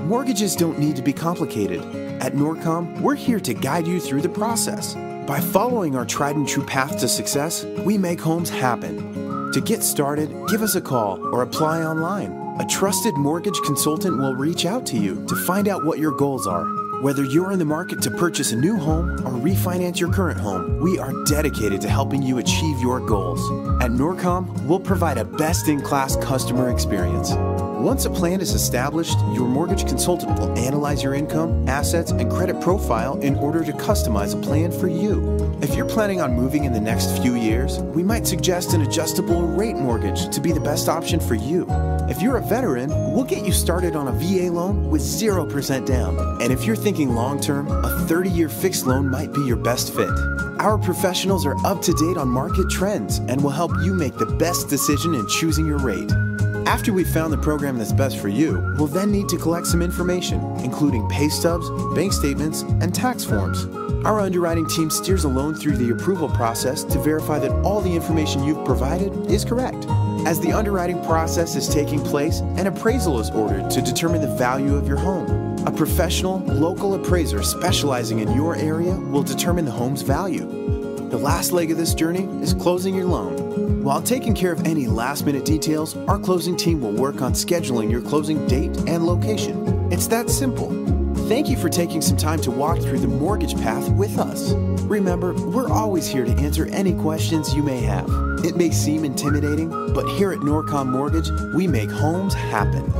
Speaker 9: Mortgages don't need to be complicated. At Norcom, we're here to guide you through the process. By following our tried and true path to success, we make homes happen. To get started, give us a call or apply online. A trusted mortgage consultant will reach out to you to find out what your goals are. Whether you're in the market to purchase a new home or refinance your current home, we are dedicated to helping you achieve your goals. At Norcom, we'll provide a best-in-class customer experience. Once a plan is established, your mortgage consultant will analyze your income, assets, and credit profile in order to customize a plan for you. If you're planning on moving in the next few years, we might suggest an adjustable rate mortgage to be the best option for you. If you're a veteran, we'll get you started on a VA loan with 0% down. And if you're thinking long-term, a 30-year fixed loan might be your best fit. Our professionals are up to date on market trends and will help you make the best decision in choosing your rate. After we've found the program that's best for you, we'll then need to collect some information, including pay stubs, bank statements, and tax forms. Our underwriting team steers a loan through the approval process to verify that all the information you've provided is correct. As the underwriting process is taking place, an appraisal is ordered to determine the value of your home. A professional, local appraiser specializing in your area will determine the home's value. The last leg of this journey is closing your loan. While taking care of any last-minute details, our closing team will work on scheduling your closing date and location. It's that simple. Thank you for taking some time to walk through the mortgage path with us. Remember, we're always here to answer any questions you may have. It may seem intimidating, but here at Norcom Mortgage, we make homes happen.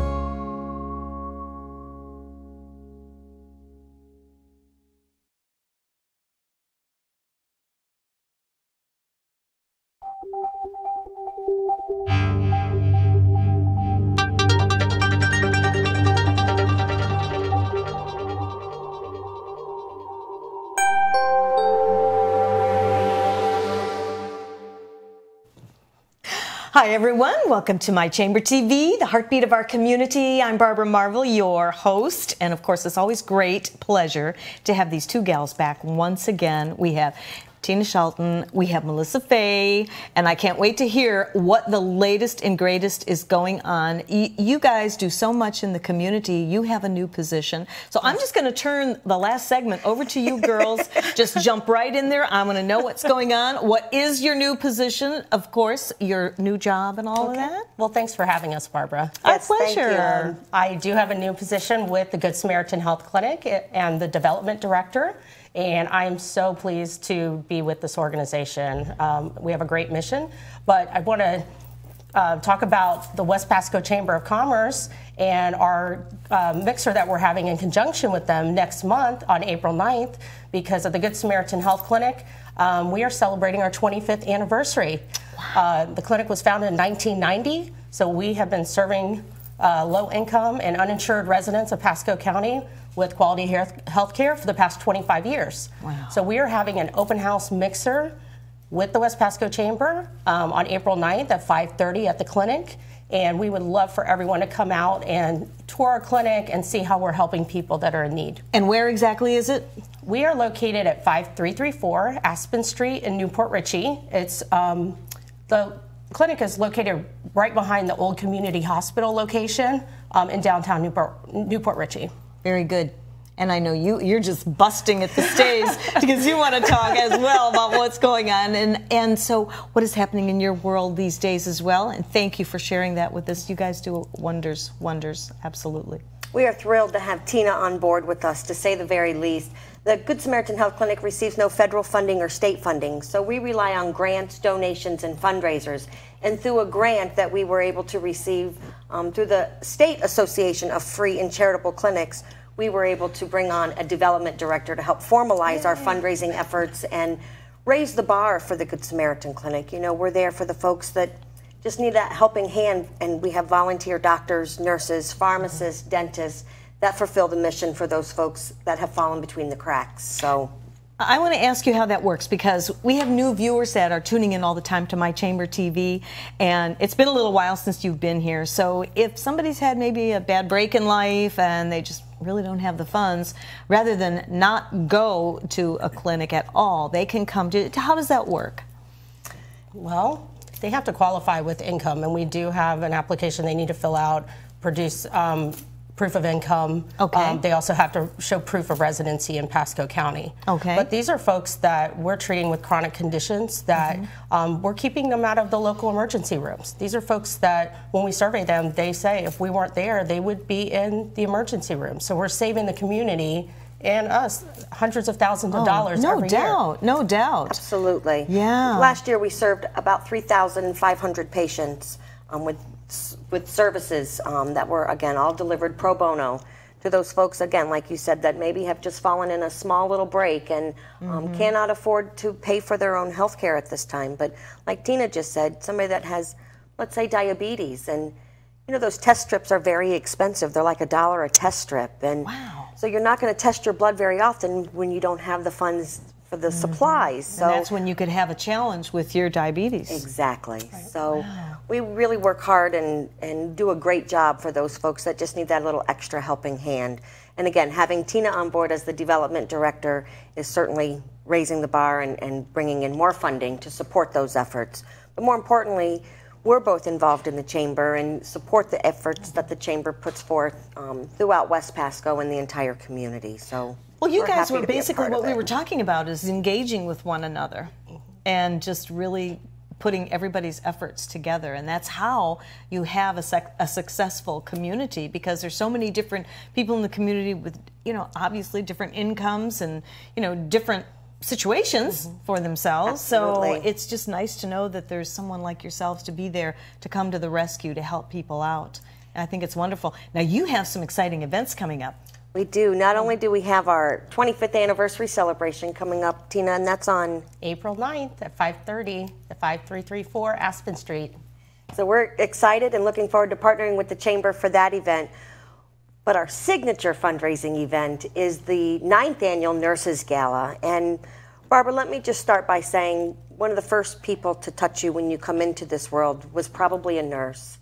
Speaker 1: Hi everyone, welcome to My Chamber TV, the heartbeat of our community. I'm Barbara Marvel, your host, and of course it's always great pleasure to have these two gals back once again. We have Tina Shelton, we have Melissa Fay, and I can't wait to hear what the latest and greatest is going on. You guys do so much in the community. You have a new position. So I'm just going to turn the last segment over to you girls. Just jump right in there. I want to know what's going on. What is your new position? Of course, your new job and all of that.
Speaker 11: Well, thanks for having us, Barbara.
Speaker 1: Our pleasure.
Speaker 11: I do have a new position with the Good Samaritan Health Clinic and the Development Director. And I am so pleased to be with this organization. We have a great mission, but I want to talk about the West Pasco Chamber of Commerce and our mixer that we're having in conjunction with them next month on April 9th because of the Good Samaritan Health Clinic. We are celebrating our 25th anniversary. Wow. The clinic was founded in 1990, so we have been serving low-income and uninsured residents of Pasco County with quality health care for the past 25 years. Wow. So we are having an open house mixer with the West Pasco Chamber on April 9th at 5:30 at the clinic. And we would love for everyone to come out and tour our clinic and see how we're helping people that are in need.
Speaker 1: And where exactly is it?
Speaker 11: We are located at 5334 Aspen Street in Newport Richey. It's the clinic is located right behind the old community hospital location in downtown Newport Richey.
Speaker 1: Very good. And I know you're just busting at the stays because you want to talk as well about what's going on. And so what is happening in your world these days as well. And thank you for sharing that with us. You guys do wonders, absolutely.
Speaker 12: We are thrilled to have Tina on board with us, to say the very least. The Good Samaritan Health Clinic receives no federal funding or state funding, so we rely on grants, donations, and fundraisers. And through a grant that we were able to receive through the State Association of Free and Charitable Clinics, we were able to bring on a development director to help formalize our fundraising efforts and raise the bar for the Good Samaritan Clinic. You know, we're there for the folks that just need that helping hand, and we have volunteer doctors, nurses, pharmacists, dentists that fulfill the mission for those folks that have fallen between the cracks. So
Speaker 1: I want to ask you how that works, because we have new viewers that are tuning in all the time to My Chamber TV, and it's been a little while since you've been here. So if somebody's had maybe a bad break in life and they just really don't have the funds, rather than not go to a clinic at all, they can come to, how does that work?
Speaker 11: Well, they have to qualify with income, and we do have an application they need to fill out, produce proof of income.
Speaker 1: Okay.
Speaker 11: They also have to show proof of residency in Pasco County.
Speaker 1: Okay.
Speaker 11: But these are folks that we're treating with chronic conditions that we're keeping them out of the local emergency rooms. These are folks that, when we survey them, they say if we weren't there, they would be in the emergency room. So we're saving the community and us hundreds of thousands of dollars every year.
Speaker 1: No doubt.
Speaker 12: Absolutely.
Speaker 1: Yeah.
Speaker 12: Last year we served about 3,500 patients with services that were, again, all delivered pro bono to those folks, again, like you said, that maybe have just fallen in a small little break and cannot afford to pay for their own health care at this time. But like Tina just said, somebody that has, let's say, diabetes, and you know, those test strips are very expensive. They're like $1 a test strip. And so you're not going to test your blood very often when you don't have the funds for the supplies. So
Speaker 1: and that's when you could have a challenge with your diabetes.
Speaker 12: Exactly. Right. So we really work hard and do a great job for those folks that just need that little extra helping hand. And again, having Tina on board as the development director is certainly raising the bar and bringing in more funding to support those efforts. But more importantly, we're both involved in the Chamber and support the efforts that the Chamber puts forth throughout West Pasco and the entire community. So,
Speaker 1: well, you guys were basically what we were talking about is engaging with one another and just really putting everybody's efforts together. And that's how you have a successful community, because there's so many different people in the community with, you know, obviously different incomes and, you know, different situations for themselves.
Speaker 12: Absolutely.
Speaker 1: So it's just nice to know that there's someone like yourselves to be there to come to the rescue to help people out. And I think it's wonderful. Now you have some exciting events coming up.
Speaker 12: We do. Not only do we have our 25th anniversary celebration coming up, Tina, and that's on
Speaker 11: April 9th at 5:30 at 5334 Aspen Street.
Speaker 12: So we're excited and looking forward to partnering with the Chamber for that event. But our signature fundraising event is the 9th Annual Nurses Gala. And Barbara, let me just start by saying one of the first people to touch you when you come into this world was probably a nurse.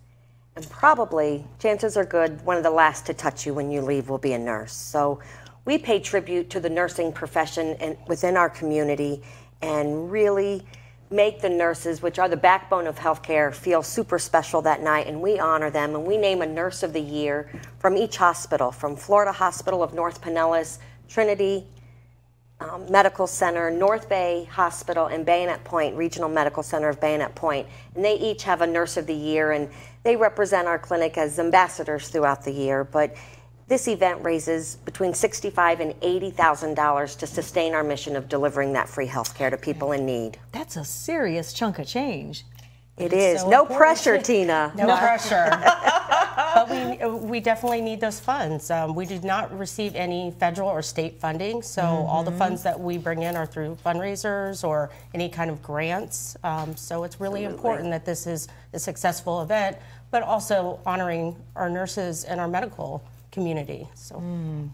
Speaker 12: And probably, chances are good, one of the last to touch you when you leave will be a nurse. So we pay tribute to the nursing profession within our community and really make the nurses, which are the backbone of healthcare, feel super special that night, and we honor them, and we name a Nurse of the Year from each hospital, from Florida Hospital of North Pinellas, Trinity Medical Center, North Bay Hospital, and Bayonet Point, Regional Medical Center of Bayonet Point. And they each have a Nurse of the Year, and they represent our clinic as ambassadors throughout the year. But this event raises between $65,000 and $80,000 to sustain our mission of delivering that free health care to people in need.
Speaker 1: That's a serious chunk of change.
Speaker 12: It is. So no pressure, Tina.
Speaker 11: No pressure. But we definitely need those funds. We do not receive any federal or state funding, so all the funds that we bring in are through fundraisers or any kind of grants. So it's really important that this is a successful event, but also honoring our nurses and our medical community. So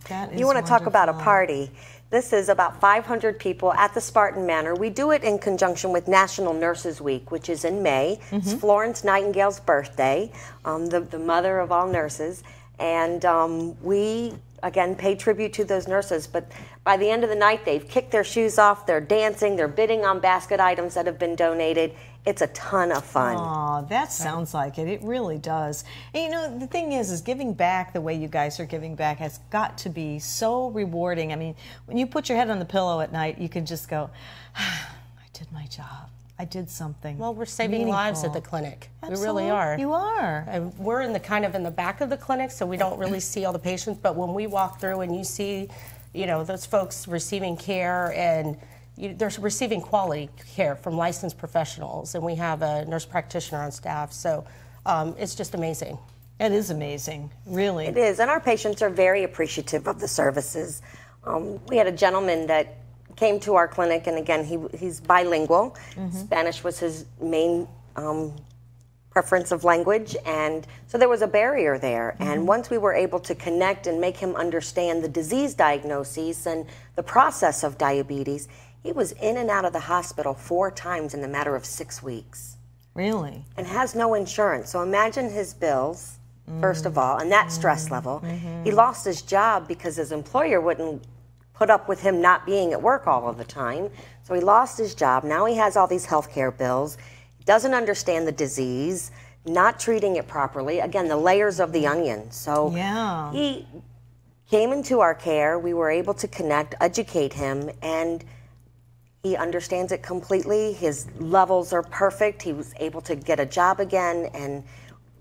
Speaker 1: that is
Speaker 12: you want to talk about a party. This is about 500 people at the Spartan Manor. We do it in conjunction with National Nurses Week, which is in May. It's Florence Nightingale's birthday, the mother of all nurses. And we, again, pay tribute to those nurses. But by the end of the night, they've kicked their shoes off, they're dancing, they're bidding on basket items that have been donated. It's a ton of fun.
Speaker 1: Oh, that sounds like it. It really does. And you know, the thing is giving back the way you guys are giving back has got to be so rewarding. I mean, when you put your head on the pillow at night, you can just go, I did my job. I did something.
Speaker 11: Well, we're saving lives at the clinic.
Speaker 1: Absolutely.
Speaker 11: We really are.
Speaker 1: You are.
Speaker 11: And we're in the back of the clinic, so we don't really see all the patients. But when we walk through and you see, you know, those folks receiving care and they're receiving quality care from licensed professionals, and we have a nurse practitioner on staff, so it's just amazing.
Speaker 1: It is amazing, really.
Speaker 12: It is, and our patients are very appreciative of the services. We had a gentleman that came to our clinic, and again, he's bilingual. Spanish was his main preference of language, and so there was a barrier there. And once we were able to connect and make him understand the disease diagnoses and the process of diabetes, he was in and out of the hospital 4 times in the matter of 6 weeks.
Speaker 1: Really?
Speaker 12: And has no insurance. So imagine his bills, first of all, and that stress level. He lost his job because his employer wouldn't put up with him not being at work all of the time. So he lost his job. Now he has all these health care bills. He doesn't understand the disease, not treating it properly. Again, the layers of the onion. So he came into our care. We were able to connect, educate him, and he understands it completely. His levels are perfect. He was able to get a job again and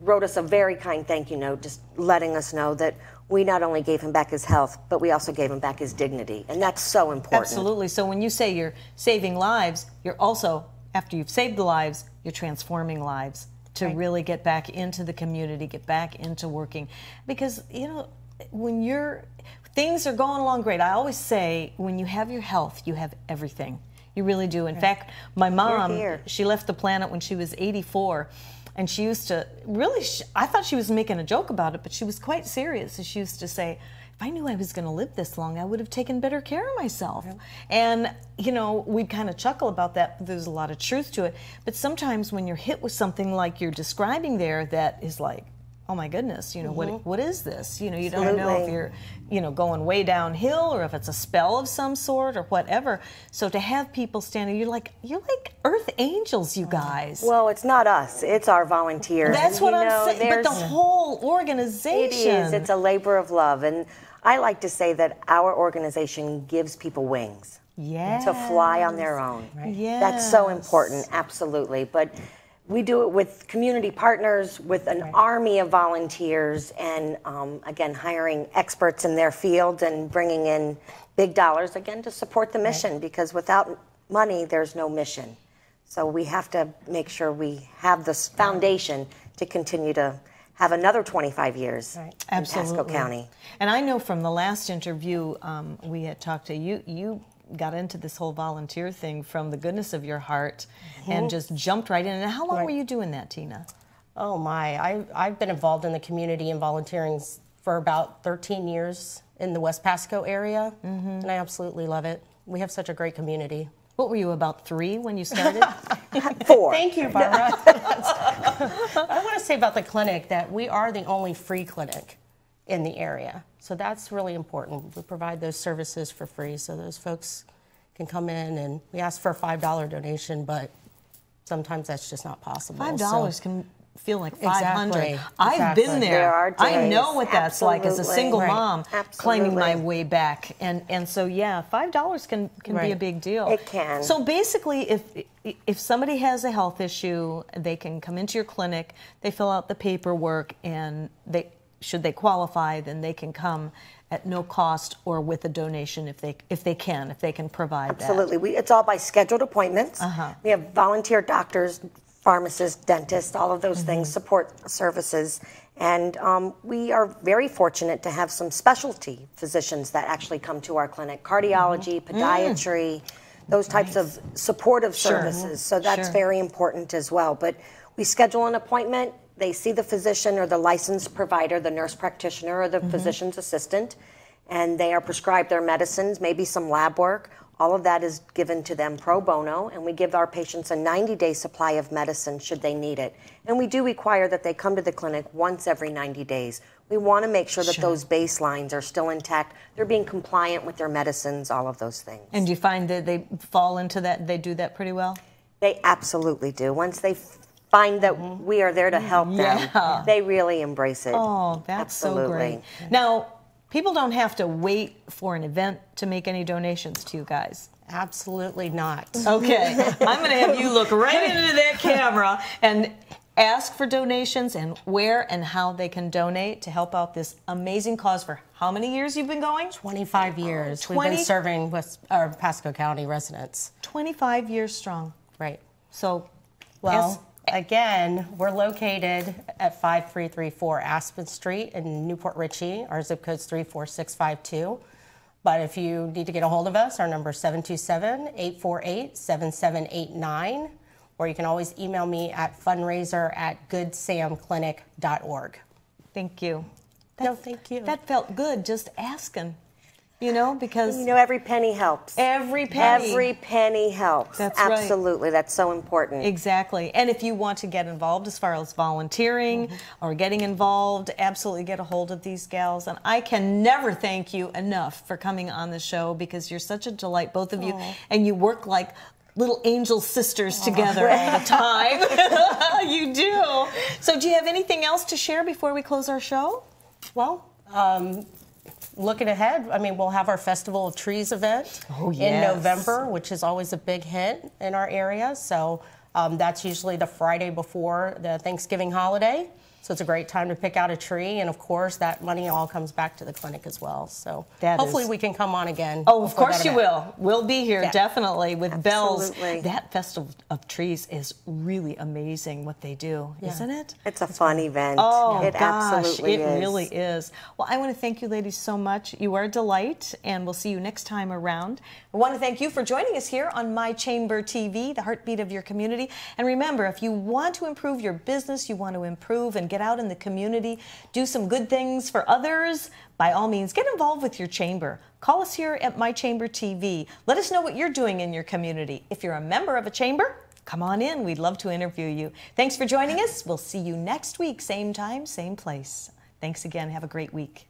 Speaker 12: wrote us a very kind thank you note, just letting us know that we not only gave him back his health, but we also gave him back his dignity. And that's so important.
Speaker 1: Absolutely. So when you say you're saving lives, you're also, after you've saved the lives, you're transforming lives to really get back into the community, get back into working. Because, you know, when things are going along great, I always say when you have your health, you have everything. You really do. In fact, my mom, she left the planet when she was 84. And she used to really, I thought she was making a joke about it, but she was quite serious. She used to say, if I knew I was going to live this long, I would have taken better care of myself. And, you know, we'd kind of chuckle about that, but there's a lot of truth to it. But sometimes when you're hit with something like you're describing there that is like, oh my goodness, you know, what is this? You know, you don't know if you're, you know, going way downhill or if it's a spell of some sort or whatever. So to have people standing, you're like earth angels, you guys.
Speaker 12: Well, it's not us, it's our volunteers.
Speaker 1: That's what I'm saying, but the whole organization.
Speaker 12: It is, it's a labor of love. And I like to say that our organization gives people wings to fly on their own. That's so important, absolutely. But we do it with community partners, with an army of volunteers, and again, hiring experts in their field and bringing in big dollars, again, to support the mission, because without money, there's no mission. So we have to make sure we have this foundation to continue to have another 25 years in Pasco County.
Speaker 1: And I know from the last interview we had talked to you, got into this whole volunteer thing from the goodness of your heart and just jumped right in. And how long were you doing that, Tina?
Speaker 11: Oh my, I've been involved in the community and volunteering for about 13 years in the West Pasco area, and I absolutely love it. We have such a great community.
Speaker 1: What were you, about 3 when you started?
Speaker 12: 4.
Speaker 11: Thank you, Barbara. I want to say about the clinic that we are the only free clinic in the area. So that's really important. We provide those services for free so those folks can come in, and we ask for a $5 donation, but sometimes that's just not possible.
Speaker 1: $5 can feel like $500.
Speaker 11: Exactly.
Speaker 1: I've been there.
Speaker 12: There are days.
Speaker 1: I know what that's like as a single mom claiming my
Speaker 12: Absolutely.
Speaker 1: way back. And so, yeah, $5 can be a big deal.
Speaker 12: It can.
Speaker 1: So basically, if somebody has a health issue, they can come into your clinic, they fill out the paperwork, and should they qualify, then they can come at no cost or with a donation if they can provide that.
Speaker 12: Absolutely. It's all by scheduled appointments. We have volunteer doctors, pharmacists, dentists, all of those things, support services. And we are very fortunate to have some specialty physicians that actually come to our clinic, cardiology, podiatry, those types of supportive services. So that's very important as well. But we schedule an appointment. They see the physician or the licensed provider, the nurse practitioner or the physician's assistant, and they are prescribed their medicines, maybe some lab work. All of that is given to them pro bono, and we give our patients a 90-day supply of medicine should they need it. And we do require that they come to the clinic once every 90 days. We want to make sure that those baselines are still intact. They're being compliant with their medicines, all of those things.
Speaker 1: And do you find that they fall into that, they do that pretty well?
Speaker 12: They absolutely do. Once they find that we are there to help them, they really embrace it.
Speaker 1: Oh, that's so great. Now, people don't have to wait for an event to make any donations to you guys.
Speaker 11: Absolutely not.
Speaker 1: Okay, I'm going to have you look right into that camera and ask for donations and where and how they can donate to help out this amazing cause. For how many years you've been going?
Speaker 11: 25 years. We've been serving Pasco County residents.
Speaker 1: 25 years strong.
Speaker 11: Right.
Speaker 1: So,
Speaker 11: well, again, we're located at 5334 Aspen Street in Newport Richey. Our zip code's 34652. But if you need to get a hold of us, our number is 727-848-7789. or you can always email me at fundraiser@goodsamclinic.org.
Speaker 1: Thank you.
Speaker 11: No, thank you.
Speaker 1: That felt good, just asking. You know, because
Speaker 12: every penny helps.
Speaker 1: Every penny.
Speaker 12: Every penny helps.
Speaker 1: That's
Speaker 12: absolutely. Right. That's so important.
Speaker 1: Exactly. And if you want to get involved as far as volunteering or getting involved, absolutely get a hold of these gals. And I can never thank you enough for coming on the show, because you're such a delight, both of you, and you work like little angel sisters together all the time. You do. So do you have anything else to share before we close our show?
Speaker 11: Well, looking ahead, I mean, we'll have our Festival of Trees event in November, which is always a big hit in our area. So that's usually the Friday before the Thanksgiving holiday. So it's a great time to pick out a tree. And, of course, that money all comes back to the clinic as well. So hopefully we can come on again.
Speaker 1: Oh, of course you will. We'll be here, definitely, with bells.
Speaker 12: Absolutely.
Speaker 1: That Festival of Trees is really amazing what they do, isn't it?
Speaker 12: It's a fun event.
Speaker 1: Oh,
Speaker 12: it absolutely is.
Speaker 1: It really is. Well, I want to thank you ladies so much. You are a delight, and we'll see you next time around. I want to thank you for joining us here on My Chamber TV, the heartbeat of your community. And remember, if you want to improve your business, you want to improve and get out in the community, do some good things for others, by all means, get involved with your chamber. Call us here at My Chamber TV. Let us know what you're doing in your community. If you're a member of a chamber, come on in. We'd love to interview you. Thanks for joining us. We'll see you next week, same time, same place. Thanks again. Have a great week.